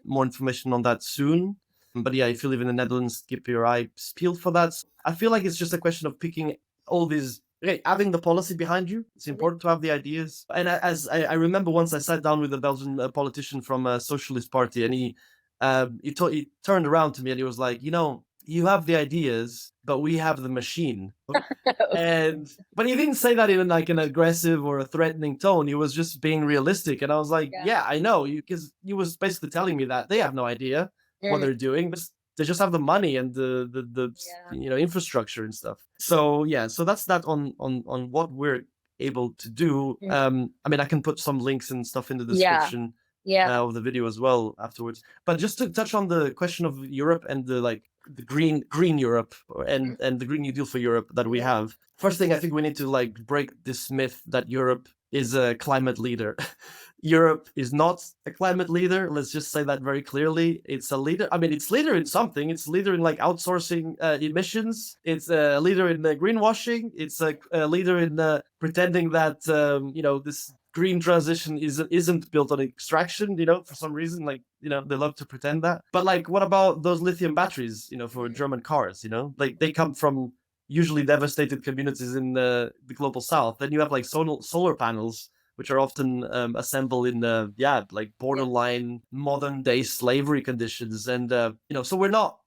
More information on that soon. But yeah, if you live in the Netherlands, keep your eyes peeled for that. I feel like it's just a question of picking all these, having the policy behind you. It's important to have the ideas. And I remember once I sat down with a Belgian politician from a socialist party, and he turned around to me and he was like, you have the ideas, but we have the machine. But he didn't say that in like an aggressive or a threatening tone. He was just being realistic. And I was like, yeah I know, because he was basically telling me that they have no idea what they're doing, but they just have the money and the infrastructure and stuff. So that's that on what we're able to do. I mean, I can put some links and stuff in the description of the video as well afterwards. But just to touch on the question of Europe and the green Europe and the Green New Deal for Europe that we have. First thing, I think we need to break this myth that Europe is a climate leader. Europe is not a climate leader. Let's just say that very clearly. It's a leader. I mean, it's leader in something. It's leader in outsourcing emissions. It's a leader in greenwashing. It's a leader in pretending that this green transition isn't built on extraction, for some reason, they love to pretend that. But what about those lithium batteries, for German cars, they come from usually devastated communities in the global south. Then you have solar panels, which are often assembled in borderline modern day slavery conditions. And so we're not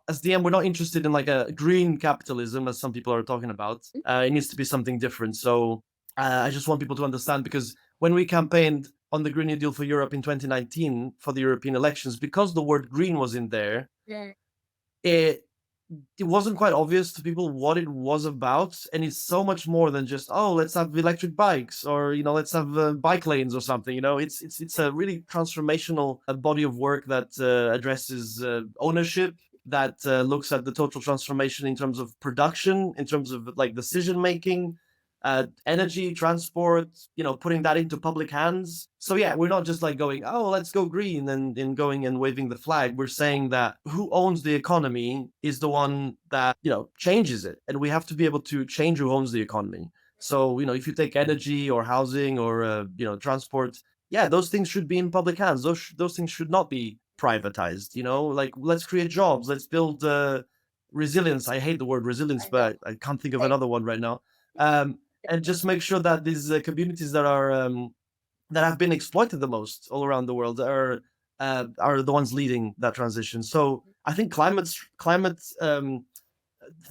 as DM, we're not interested in a green capitalism as some people are talking about. It needs to be something different. So I just want people to understand, because when we campaigned on the Green New Deal for Europe in 2019 for the European elections, because the word green was in there, it wasn't quite obvious to people what it was about. And it's so much more than just, oh, let's have electric bikes, or let's have bike lanes or something. It's a really transformational body of work that addresses ownership, that looks at the total transformation in terms of production, in terms of decision making, energy, transport, putting that into public hands. So we're not just going, oh, let's go green and going and waving the flag. We're saying that who owns the economy is the one that, changes it. And we have to be able to change who owns the economy. So, if you take energy or housing or, transport, those things should be in public hands. Those things should not be privatized, let's create jobs. Let's build resilience. I hate the word resilience, I know. but I can't think of Like, another one right now. And just make sure that these communities that have been exploited the most all around the world are the ones leading that transition. So I think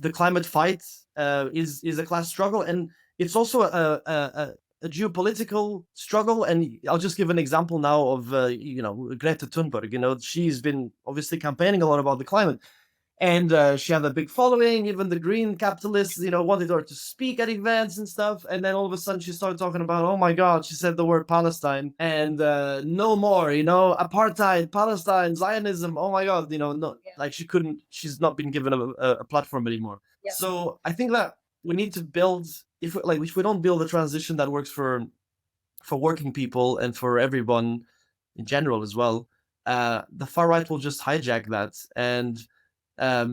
the climate fight is a class struggle, and it's also a geopolitical struggle. And I'll just give an example now of Greta Thunberg. She's been obviously campaigning a lot about the climate, and she had a big following. Even the green capitalists, wanted her to speak at events and stuff. And then all of a sudden, she started talking about, oh my God, she said the word Palestine, and no more, apartheid, Palestine, Zionism. Oh my God, no, yeah, like she's not been given a platform anymore. yeah, So I think that we need to build, if we don't build a transition that works for working people and for everyone in general as well, the far right will just hijack that, and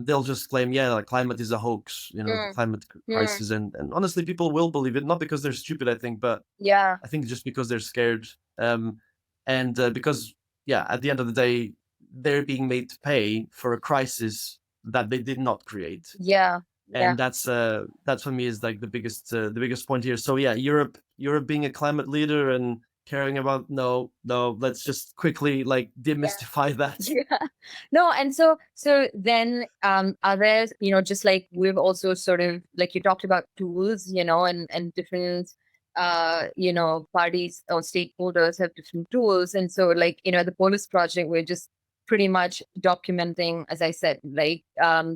they'll just claim, yeah, like climate is a hoax, the mm, climate mm, crisis, and honestly, people will believe it, not because they're stupid, I think, but yeah, I think just because they're scared, and because, yeah, at the end of the day, they're being made to pay for a crisis that they did not create, yeah, yeah. and that's for me is like the biggest point here. So yeah, Europe being a climate leader and caring about, no, let's just quickly like demystify that. Yeah. No, and so then are there, just like we've also sort of like you talked about tools, and different parties or stakeholders have different tools. And so like, the Polis Project, we're just pretty much documenting, as I said, like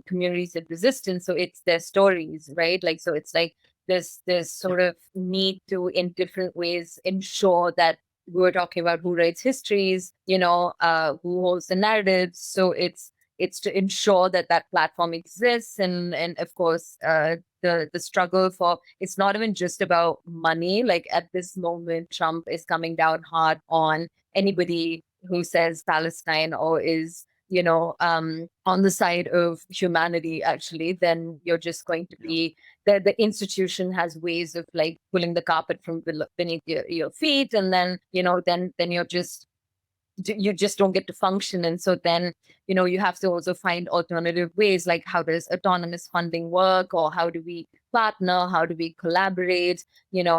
communities of resistance. So it's their stories, right? Like so it's like this sort of need to in different ways ensure that we were talking about who writes histories, who holds the narratives. So it's to ensure that that platform exists, and of course, the struggle for it's not even just about money. Like at this moment, Trump is coming down hard on anybody who says Palestine or is on the side of humanity. Actually, then you're just going to Yeah. be the institution has ways of like pulling the carpet from beneath your feet, and then then you just don't get to function. And so then you have to also find alternative ways, like how does autonomous funding work, or how do we partner, how do we collaborate,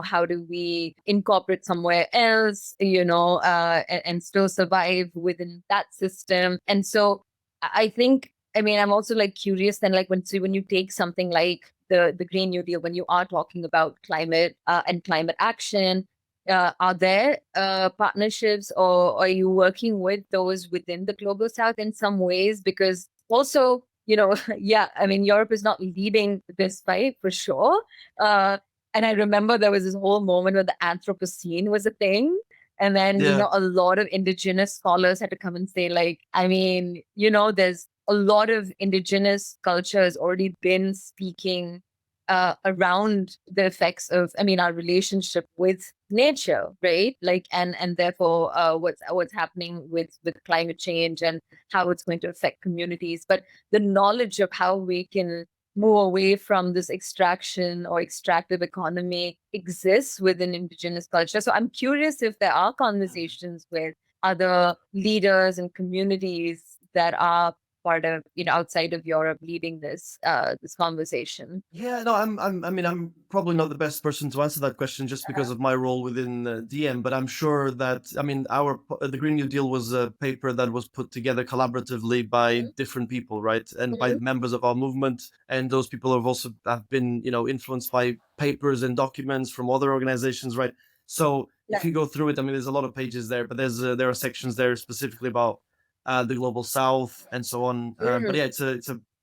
how do we incorporate somewhere else, and still survive within that system. And so I think, I mean, I'm also like curious then, like when you take something like the Green New Deal, when you are talking about climate and climate action, are there partnerships, or are you working with those within the global south in some ways? Because also, yeah, I mean, Europe is not leading this fight for sure. Uh, and I remember there was this whole moment where the Anthropocene was a thing. And then, Yeah. a lot of indigenous scholars had to come and say, like, I mean, there's a lot of indigenous culture has already been speaking around the effects of, I mean, our relationship with nature, right? Like, and therefore, what's happening with climate change and how it's going to affect communities. But the knowledge of how we can move away from this extraction or extractive economy exists within indigenous culture. So I'm curious if there are conversations with other leaders and communities that are part of, outside of Europe leading this conversation. Yeah, no, I mean, I'm probably not the best person to answer that question just because of my role within DM, but I'm sure that, I mean, the Green New Deal was a paper that was put together collaboratively by different people, right? And by Mhm. members of our movement. And those people have been, influenced by papers and documents from other organizations, right? So if Yeah. you go through it, I mean, there's a lot of pages there, but there are sections there specifically about the global south and so on. But Mhm. yeah,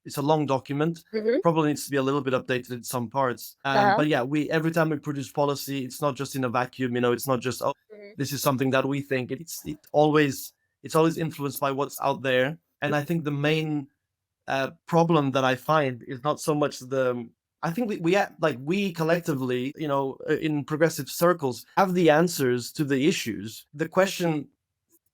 it's a long document, Mhm. probably needs to be a little bit updated in some parts. Uh-huh. But yeah, we every time we produce policy, it's not just in a vacuum. It's not just, oh, Mhm. this is something that we think. It's always influenced by what's out there. And I think the main problem that I find is not so much the. I think we collectively, in progressive circles, have the answers to the issues. The question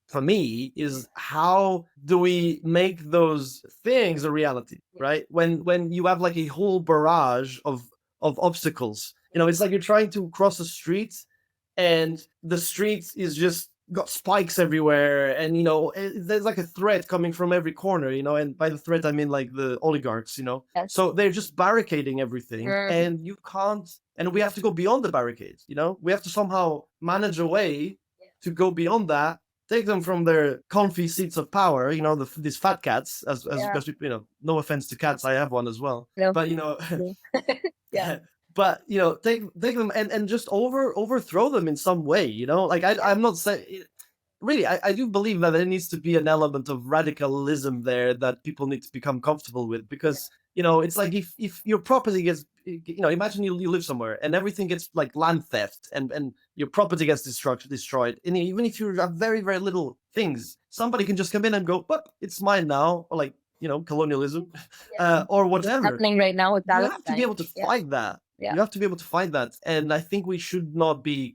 for me is, how do we make those things a reality, right? When you have like a whole barrage of obstacles, it's like you're trying to cross a street, and the street is just got spikes everywhere, and there's like a threat coming from every corner, and by the threat I mean like the oligarchs, Yes. so they're just barricading everything, Mm. and you can't, and we have to go beyond the barricades, we have to somehow manage a way to go beyond that, take them from their comfy seats of power, these fat cats, Yeah. as we, no offense to cats, I have one as well, No. but Yeah. but take them and just overthrow them in some way, like I'm not saying, really, I do believe that there needs to be an element of radicalism there that people need to become comfortable with, because it's like if your property gets, imagine you live somewhere and everything gets like land theft, and your property gets destroyed, and even if you have very very little things, somebody can just come in and go, but it's mine now, or like colonialism, Yeah. or whatever. Happening right now with You have to be Palestine. able to Yeah. fight that. Yeah. You have to be able to fight that, and I think we should not be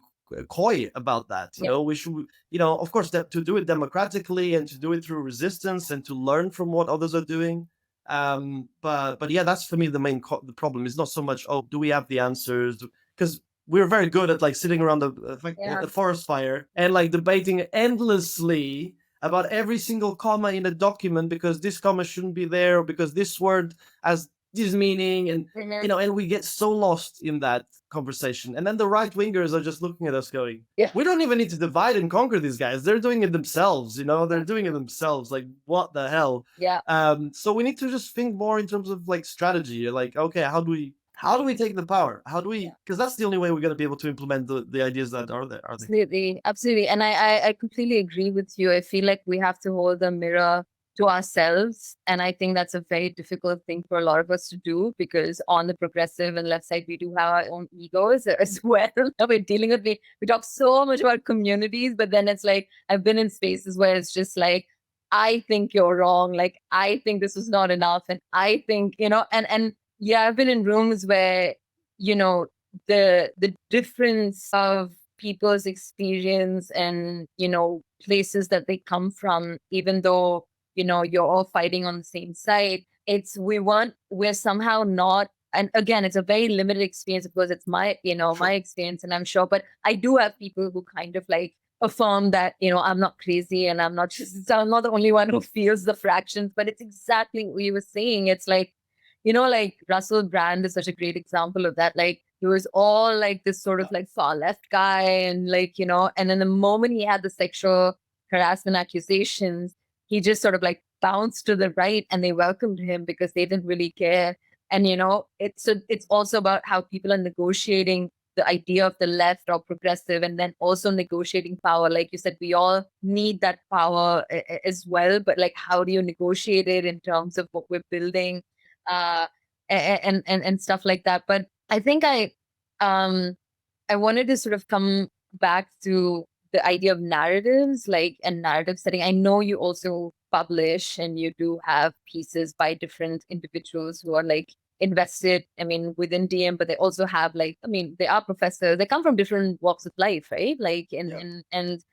coy about that. Yeah. We should, of course, to do it democratically and to do it through resistance and to learn from what others are doing. But yeah, that's for me the main the problem. Is not so much, oh, do we have the answers? Because we're very good at like sitting around Yeah. the forest fire and like debating endlessly about every single comma in a document, because this comma shouldn't be there, or because this word has this meaning, and Mhm. and we get so lost in that conversation, and then the right wingers are just looking at us going, Yeah. we don't even need to divide and conquer these guys, they're doing it themselves, they're doing it themselves, like what the hell. Yeah. So we need to just think more in terms of like strategy, like, okay, how do we take the power, how do we, because that's the only way we're going to be able to implement the ideas that are there. Absolutely. Absolutely. And I completely agree with you. I feel like we have to hold the mirror to ourselves. And I think that's a very difficult thing for a lot of us to do, because on the progressive and left side, we do have our own egos as well that we're dealing with. We talk so much about communities, but then it's like, I've been in spaces where it's just like, I think you're wrong. Like, I think this is not enough. And I think, and yeah, I've been in rooms where, you know, the difference of people's experience and places that they come from, even though you're all fighting on the same side, we're somehow not. And again, it's a very limited experience because it's my my experience, and I'm sure, but I do have people who kind of like affirm that I'm not crazy, and I'm not the only one who feels the fractions. But it's exactly what you were saying. It's like, like Russell Brand is such a great example of that. Like, he was all like this sort of like far left guy, and like, and then the moment he had the sexual harassment accusations, he just sort of like bounced to the right, and they welcomed him because they didn't really care. And it's also about how people are negotiating the idea of the left or progressive, and then also negotiating power. Like you said, we all need that power as well, but like, how do you negotiate it in terms of what we're building, uh and stuff like that. But I think I wanted to sort of come back to the idea of narratives, like, and narrative setting. I know you also publish and you do have pieces by different individuals who are like invested, I mean, within DM, but they also have like, I mean, they are professors, they come from different walks of life, right? Like, Yeah. and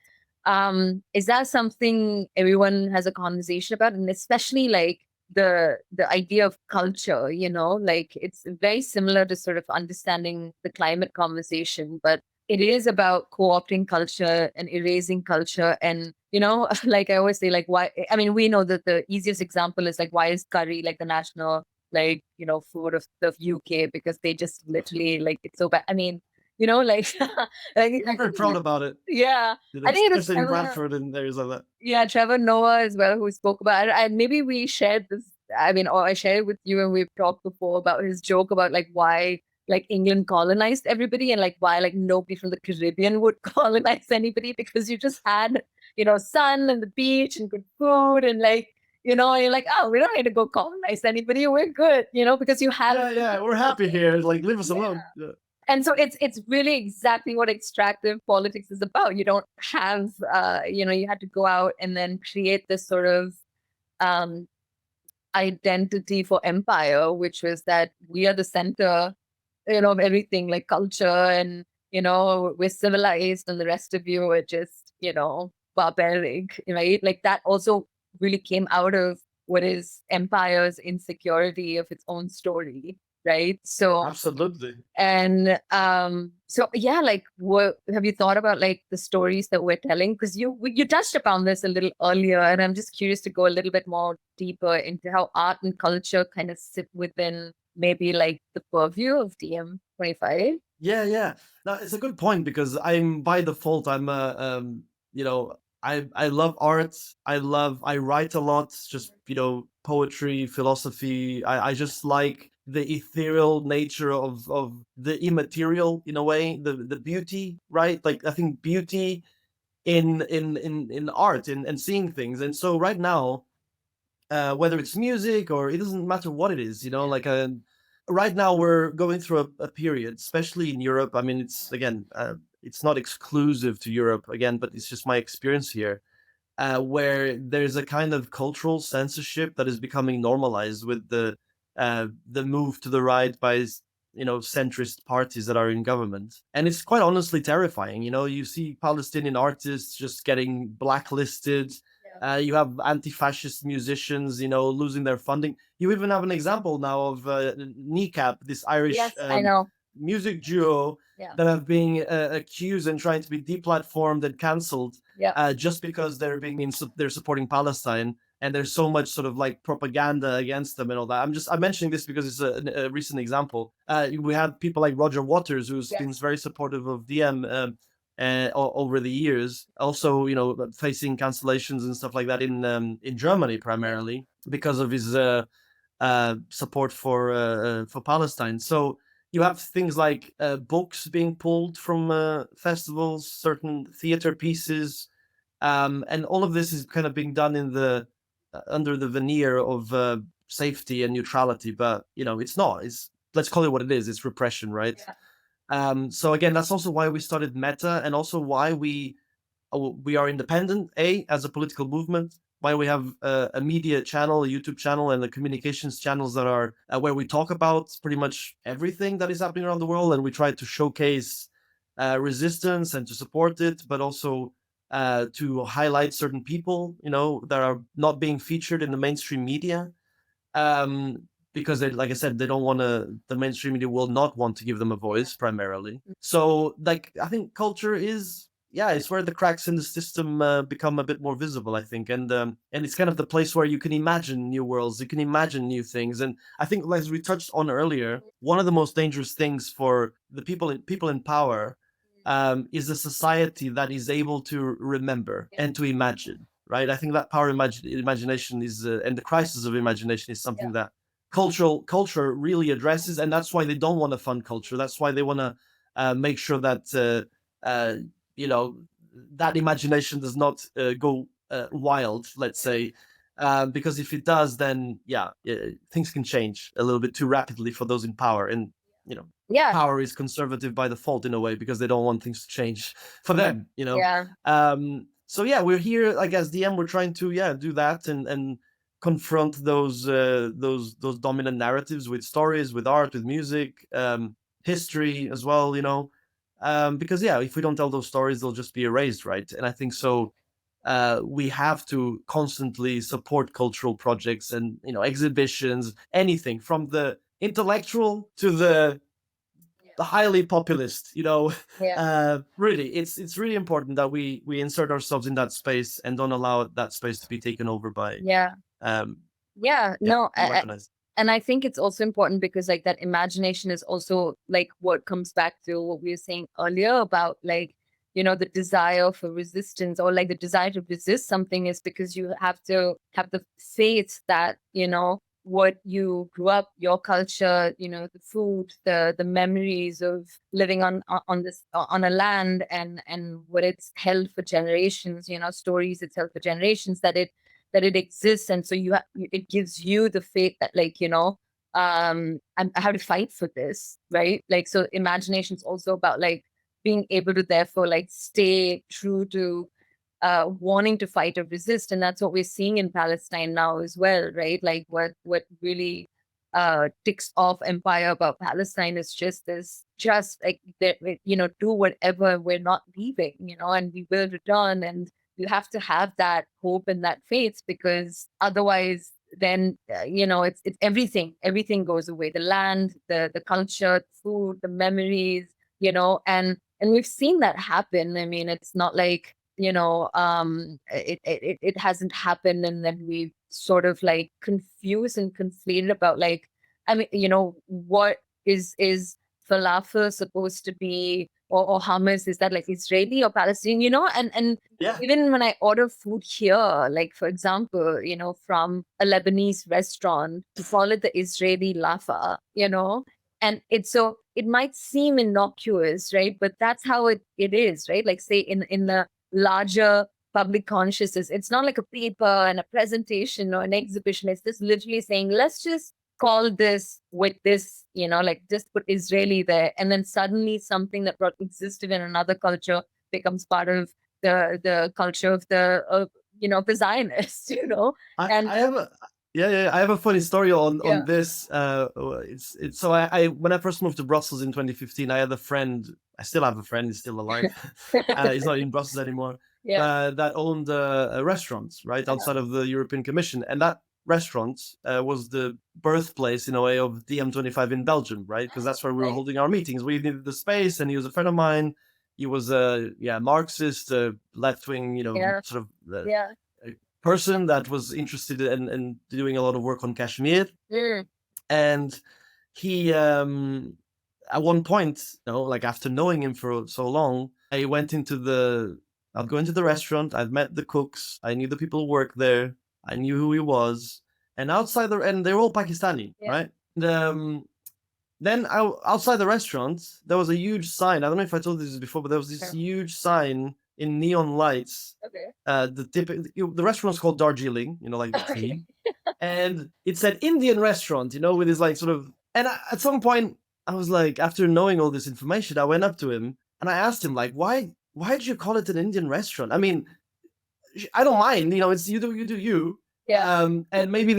is that something everyone has a conversation about? And especially like the idea of culture, like, it's very similar to sort of understanding the climate conversation, but it is about co-opting culture and erasing culture. And like I always say, like, why, I mean, we know that the easiest example is like, why is curry like the national, like, food of the UK? Because they just literally, like, it's so bad. I mean, like like I'm very proud about it, yeah, I think it was especially in Trevor, Bradford and areas like that. yeah, Trevor Noah as well, who spoke about it. And maybe we shared this, I mean, or I shared it with you, and we've talked before about his joke about like why like England colonized everybody, and like why like nobody from the Caribbean would colonize anybody, because you just had, sun and the beach and good food, and like, and you're like, oh, we don't need to go colonize anybody. We're good, because you had Yeah, we're happy here, like leave us alone. Yeah. and so it's really exactly what extractive politics is about. You don't have you had to go out and then create this sort of um identity for empire, which was that we are the center, of everything, like culture, and we're civilized, and the rest of you are just, barbaric, right? Like, that also really came out of what is empire's insecurity of its own story. right? So Absolutely. and so yeah, like what have you thought about like the stories that we're telling? Because you touched upon this a little earlier, and I'm just curious to go a little bit more deeper into how art and culture kind of sit within maybe like the purview of DM25. Yeah, yeah. No, it's a good point because I'm by default I'm a you know I love art. I write a lot. Just poetry, philosophy. I just like the ethereal nature of the immaterial in a way. The beauty, right? Like I think beauty in art and seeing things. And so right now, whether it's music or it doesn't matter what it is, like right now we're going through a period, especially in Europe. I mean, it's again, it's not exclusive to Europe again, but it's just my experience here, where there's a kind of cultural censorship that is becoming normalized with the move to the right by centrist parties that are in government, and it's quite honestly terrifying. You see Palestinian artists just getting blacklisted. You have anti-fascist musicians, losing their funding. You even have an example now of Kneecap, this Irish Yes, I know. music duo Yeah. that have been accused and trying to be deplatformed and cancelled Yeah. just because they're supporting Palestine, and there's so much sort of like propaganda against them and all that. I'm mentioning this because it's a recent example. We had people like Roger Waters, who's been very supportive of DM over the years, also facing cancellations and stuff like that in Germany primarily because of his support for Palestine. So you have things like books being pulled from festivals, certain theater pieces, and all of this is kind of being done in the under the veneer of safety and neutrality. But it's not. It's, let's call it what it is. It's repression, right? So again, that's also why we started Meta, and also why we are independent. As a political movement, why we have a media channel, a YouTube channel, and the communications channels that are where we talk about pretty much everything that is happening around the world, and we try to showcase resistance and to support it, but also to highlight certain people, that are not being featured in the mainstream media. Because they, like I said, they don't want to. The mainstream media will not want to give them a voice primarily. So, like, I think culture is, yeah, it's where the cracks in the system become a bit more visible, I think, and it's kind of the place where you can imagine new worlds, you can imagine new things, and I think, as we touched on earlier, one of the most dangerous things for the people in power is a society that is able to remember and to imagine. Right, I think that power imagination is, and the crisis of imagination is something that culture really addresses, and that's why they don't want to fund culture. That's why they want to make sure that you know that imagination does not go wild, let's say, because if it does, then things can change a little bit too rapidly for those in power, and Yeah. power is conservative by default in a way because they don't want things to change for them. Yeah. So yeah, we're here, like, as DM, we're trying to do that and confront those dominant narratives with stories, with art, with music, history as well, because if we don't tell those stories, they'll just be erased, right? And I think so. We have to constantly support cultural projects and exhibitions, anything from the intellectual to the highly populist. Really, it's really important that we insert ourselves in that space and don't allow that space to be taken over by Yeah. um No, weaponized. and I think it's also important because like that imagination is also like what comes back to what we were saying earlier about like, the desire for resistance, or like the desire to resist something, is because you have to have the faith that, what you grew up, your culture, the food, the memories of living on this on a land, and what it's held for generations, stories it's held for generations, that it exists. And so it gives you the faith that, like, I have to fight for this, right? Like, so imagination is also about like being able to therefore like stay true to wanting to fight or resist. And that's what we're seeing in Palestine now as well, right? Like what really ticks off empire about Palestine is just like that, do whatever, we're not leaving, and we will return. And you have to have that hope and that faith, because otherwise then it's everything. Everything goes away. The land, the culture, food, the memories, and we've seen that happen. I mean, it's not like it hasn't happened, and then we sort of like confused and conflated about like, I mean, what is falafel supposed to be, or hummus, is that like Israeli or Palestinian, and Yeah. even when I order food here, like for example, from a Lebanese restaurant, to call it the Israeli lafa, and it might seem innocuous, right? But that's how it is, right? Like say in the larger public consciousness, it's not like a paper and a presentation or an exhibition. It's just literally saying, let's just call this with this, like just put Israeli there. And then suddenly something that existed in another culture becomes part of the culture of the Zionists, and I have a yeah, I have a funny story on yeah. this. It's so I when I first moved to Brussels in 2015, I had a friend. I still have a friend. He's still alive. He's not in Brussels anymore. Yeah. That owned a restaurant right outside of the European Commission, and that restaurant was the birthplace in a way of DiEM25 in Belgium, right? Because that's where we were Right. holding our meetings. We needed the space, and he was a friend of mine. He was a Marxist, left wing, Yeah. sort of Yeah. person that was interested in doing a lot of work on Kashmir. Mm. And he, at one point, like after knowing him for so long, I'd go into the restaurant. I'd met the cooks. I knew the people who worked there. I knew who he was. And and they were all Pakistani, Yeah. right? And, then outside the restaurant, there was a huge sign. I don't know if I told you this before, but there was this huge sign in neon lights. Okay. The restaurant was called Darjeeling, like the Okay. tea, and it said Indian restaurant, with this like sort of. And at some point, I was like, after knowing all this information, I went up to him and I asked him like, why did you call it an Indian restaurant? I mean, I don't mind, it's you do you. Yeah. And maybe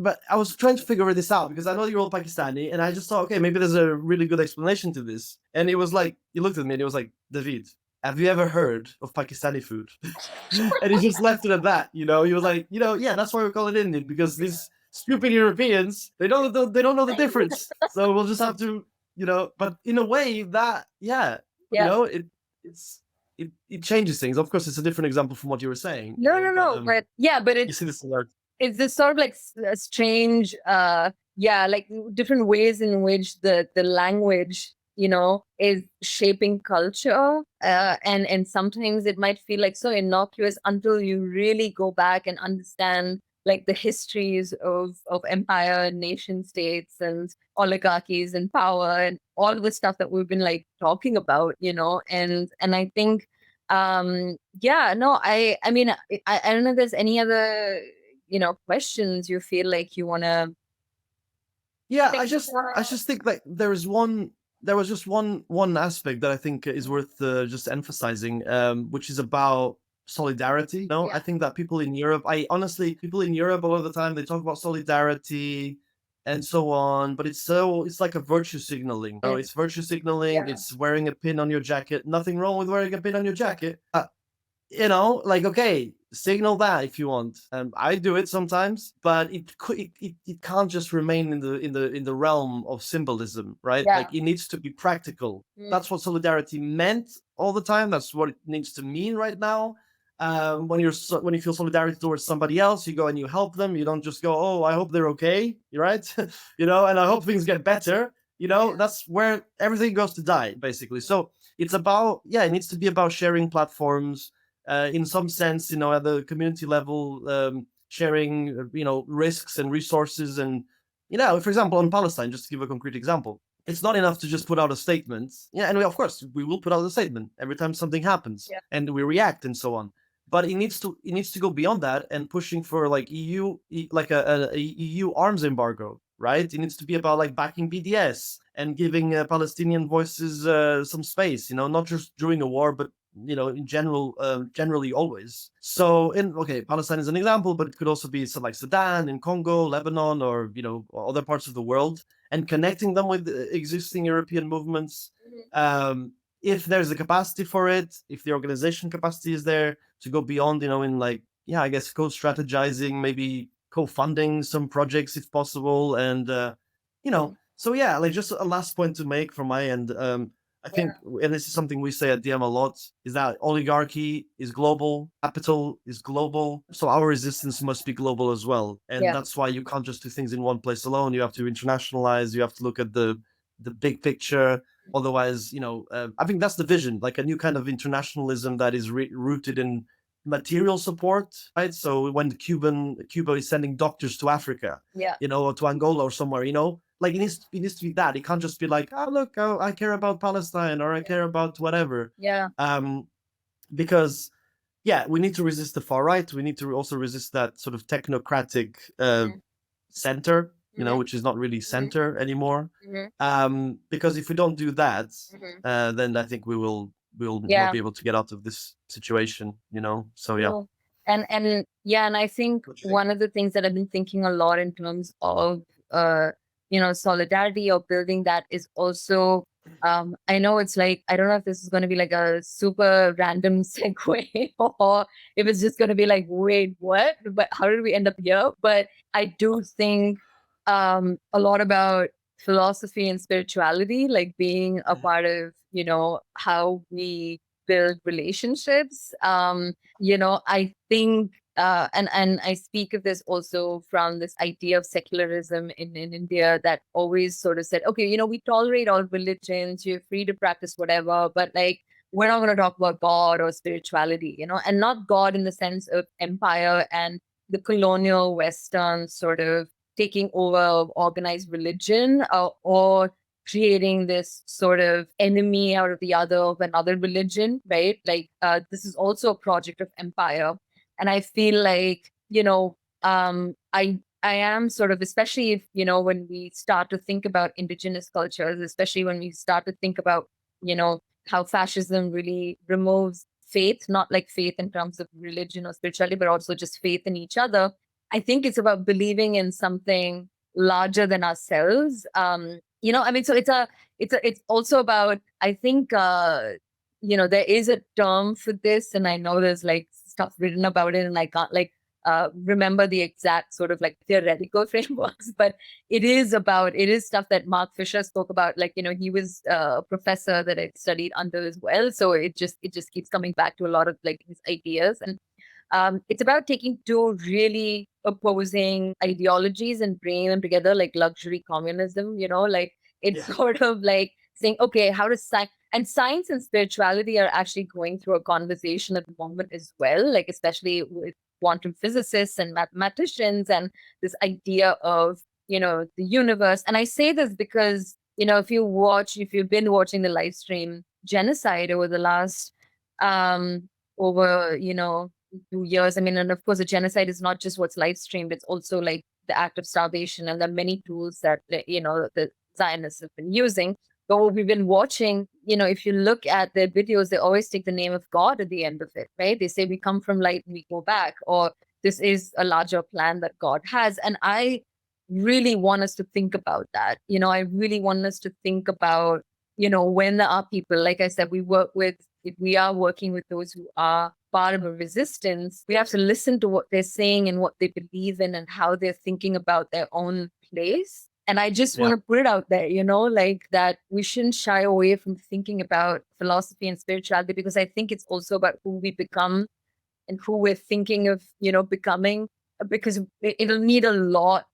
but I was trying to figure this out because I know you're all Pakistani, and I just thought, okay, maybe there's a really good explanation to this. And he was like, he looked at me and he was like, David, have you ever heard of Pakistani food? And he just left it at that. He was like, yeah, that's why we call it Indian, because these stupid Europeans, they don't know the difference. So we'll just have to, but in a way that, Yeah. it changes things. Of course, it's a different example from what you were saying. No, but yeah, but you see this a lot. it's this sort of like a strange, like different ways in which the language, is shaping culture, and sometimes it might feel like so innocuous until you really go back and understand like the histories of empire and nation states and oligarchies and power and all the stuff that we've been like talking about, and I think yeah, no, I mean, I don't know if there's any other questions you feel like you want to. Yeah, I just think like there was just one aspect that I think is worth just emphasizing, which is about solidarity. Yeah. I think that people in Europe, people in Europe a lot of the time they talk about solidarity and so on, but it's like a virtue signaling. Yeah. It's virtue signaling. Yeah. It's wearing a pin on your jacket. Nothing wrong with wearing a pin on your jacket. Like, okay, signal that if you want. I do it sometimes, but it can't just remain in the realm of symbolism, right? Yeah. Like, it needs to be practical. That's what solidarity meant all the time. That's what it needs to mean right now. When you feel solidarity towards somebody else, you go and you help them. You don't just go, oh, I hope they're okay, right? And I hope things get better. That's where everything goes to die, basically. So it's about, it needs to be about sharing platforms, in some sense, at the community level, sharing, risks and resources. And, for example, on Palestine, just to give a concrete example, it's not enough to just put out a statement. Yeah, and of course, we will put out a statement every time something happens, and we react and so on. But it needs to go beyond that and pushing for like like a EU arms embargo, right? It needs to be about like backing BDS and giving Palestinian voices some space, not just during a war, but in general, generally always. So Palestine is an example, but it could also be like Sudan, in Congo, Lebanon, or other parts of the world, and connecting them with existing European movements. If there's a capacity for it, if the organization capacity is there to go beyond, in like, I guess co-strategizing, maybe co-funding some projects if possible, and so yeah, like just a last point to make from my end. I think, and this is something we say at DM a lot, is that oligarchy is global, capital is global, so our resistance must be global as well. And that's why you can't just do things in one place alone. You have to internationalize. You have to look at the big picture. Otherwise, I think that's the vision, like a new kind of internationalism that is rooted in material support, right? So when Cuba is sending doctors to Africa, or to Angola or somewhere, like it needs to be that. It can't just be like, oh look, I care about Palestine, or I care about whatever. Because we need to resist the far right. We need to also resist that sort of technocratic center, which is not really center anymore. Because if we don't do that, then I think we'll not be able to get out of this situation, So yeah. And I think one of the things that I've been thinking a lot in terms of solidarity or building that is also, I know it's like, I don't know if this is going to be like a super random segue or if it's just going to be like, wait, what? But how did we end up here? But I do think a lot about philosophy and spirituality, like being a part of, how we build relationships. I think and I speak of this also from this idea of secularism in India that always sort of said, okay, we tolerate all religions, you're free to practice whatever, but like we're not going to talk about God or spirituality, and not God in the sense of empire and the colonial Western sort of taking over of organized religion, or creating this sort of enemy out of the other of another religion, right? Like this is also a project of empire. And I feel like, I am sort of, especially if, when we start to think about indigenous cultures, especially when we start to think about, how fascism really removes faith, not like faith in terms of religion or spirituality, but also just faith in each other. I think it's about believing in something larger than ourselves. So it's also about, I think, there is a term for this, and I know there's like stuff written about it, and I can't like remember the exact sort of like theoretical frameworks, but it is stuff that Mark Fisher spoke about. Like, he was a professor that I studied under as well. So it just keeps coming back to a lot of like his ideas. And it's about taking two really opposing ideologies and bringing them together, like luxury communism, like it's sort of like saying, okay, how does science and spirituality are actually going through a conversation at the moment as well, like especially with quantum physicists and mathematicians and this idea of, the universe. And I say this because, if you've been watching the live stream Genocide over the last, over, 2 years. I mean, and of course, a genocide is not just what's live streamed, it's also like the act of starvation. And there are many tools that, the Zionists have been using. But what we've been watching, if you look at their videos, they always take the name of God at the end of it, right? They say we come from light and we go back, or this is a larger plan that God has. And I really want us to think about that. I really want us to think about, when there are people, like I said, if we are working with those who are part of a resistance, we have to listen to what they're saying and what they believe in and how they're thinking about their own place. And I just want to put it out there, like that we shouldn't shy away from thinking about philosophy and spirituality, because I think it's also about who we become and who we're thinking of, becoming, because it'll need a lot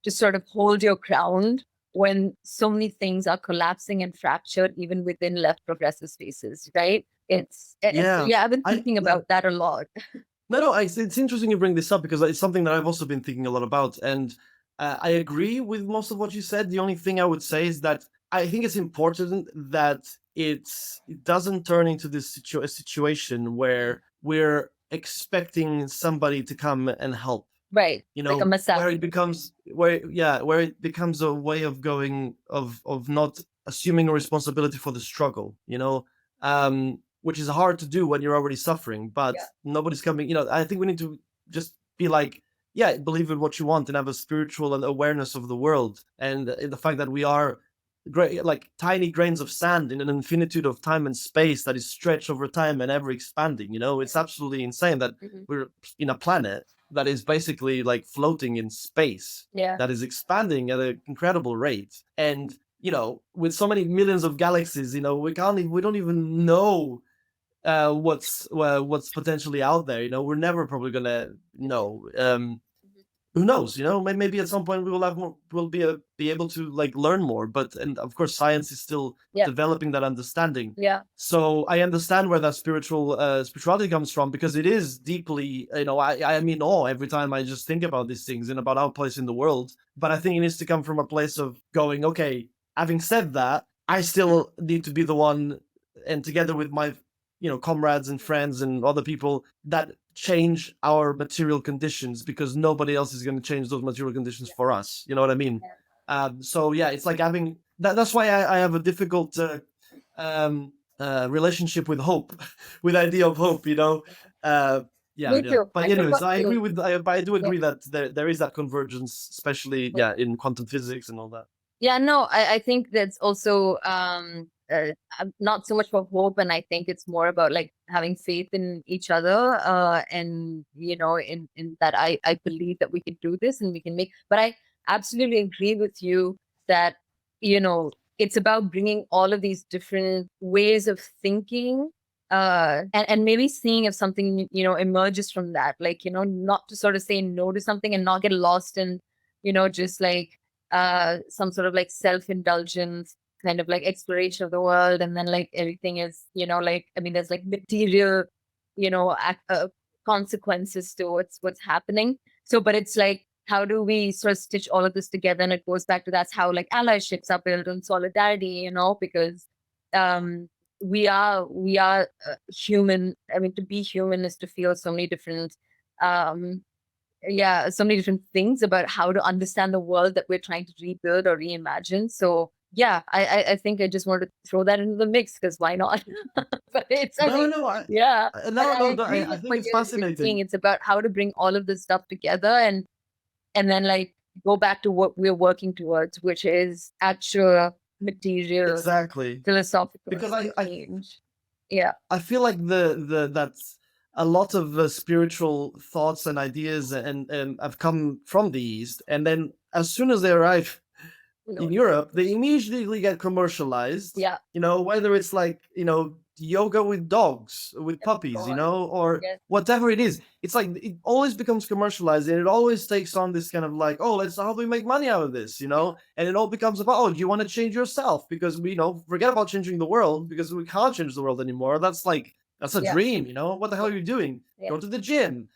to sort of hold your ground when so many things are collapsing and fractured, even within left progressive spaces, right? I've been thinking about that a lot. No, it's interesting you bring this up, because it's something that I've also been thinking a lot about. And I agree with most of what you said. The only thing I would say is that I think it's important that it doesn't turn into this situation where we're expecting somebody to come and help. Right. Like a messiah. Where it becomes a way of going of not assuming a responsibility for the struggle, which is hard to do when you're already suffering, but nobody's coming. I think we need to just be like, believe in what you want and have a spiritual and awareness of the world, and the fact that we are great, like tiny grains of sand in an infinitude of time and space that is stretched over time and ever expanding. It's absolutely insane that we're in a planet that is basically like floating in space, Yeah. that is expanding at an incredible rate. And with so many millions of galaxies, we don't even know what's potentially out there. We're never probably gonna know. Who knows? Maybe at some point we will have more, be able to like learn more. But and of course, science is still Yeah. developing that understanding. Yeah. So I understand where that spirituality comes from, because it is deeply, I'm in awe every time I just think about these things and about our place in the world. But I think it needs to come from a place of going, okay, having said that, I still need to be the one, and together with my comrades and friends and other people, that change our material conditions, because nobody else is going to change those material conditions for us. You know what I mean? So yeah, it's like having that's why I have a difficult relationship with hope, with the idea of hope. Yeah, Me yeah. too. But I anyways, I completely agree but I do agree that there is that convergence, especially in quantum physics and all that. Yeah, no, I think that's also not so much for hope, and I think it's more about like having faith in each other, and in that I believe that we can do this and we can make. But I absolutely agree with you that it's about bringing all of these different ways of thinking, and maybe seeing if something emerges from that, like not to sort of say no to something and not get lost in just like some sort of like self-indulgence kind of like exploration of the world, and then like everything is like, I mean, there's like material consequences to what's happening. So but it's like, how do we sort of stitch all of this together? And it goes back to, that's how like allyships are built on solidarity, because we are human. I mean, to be human is to feel so many different um so many different things about how to understand the world that we're trying to rebuild or reimagine. So yeah, I think I just wanted to throw that into the mix, because why not? But it's, I mean, yeah. But I agree I with think what it's you're fascinating. saying. It's about how to bring all of this stuff together, and then like go back to what we're working towards, which is actual material Exactly. philosophical Because change. Yeah. I feel like that's a lot of the spiritual thoughts and ideas and have come from the East, and then as soon as they arrive in Europe, they immediately get commercialized. Yeah. Whether it's like yoga with dogs, with puppies, or whatever it is. It's like it always becomes commercialized, and it always takes on this kind of like, oh, how do we make money out of this, and it all becomes about, oh, do you want to change yourself? Because we forget about changing the world, because we can't change the world anymore. That's a dream, what the hell are you doing? Go to the gym,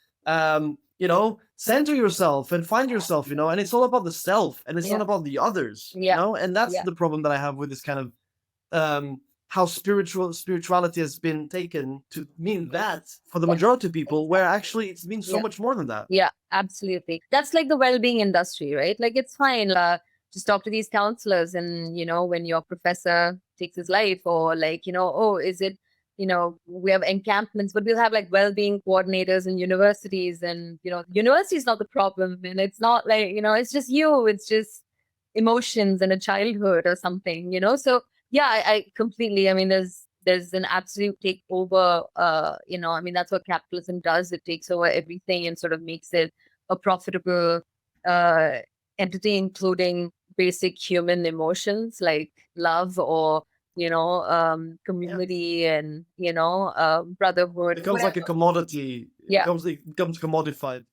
center yourself and find yourself, and it's all about the self, and it's not about the others, and that's the problem that I have with this kind of how spirituality has been taken to mean that for the majority of people, where actually it's means so much more than that. Yeah, absolutely. That's like the well-being industry, right? Like, it's fine. Just talk to these counselors, and when your professor takes his life, or like, oh, is it, we have encampments, but we'll have like well-being coordinators in universities, and university is not the problem, and it's not like, it's just it's just emotions and a childhood or something, so yeah, I completely, I mean, there's an absolute takeover. I mean, that's what capitalism does. It takes over everything and sort of makes it a profitable uh entity, including basic human emotions like love, or community, and brotherhood. It becomes like a commodity. Yeah. It becomes commodified.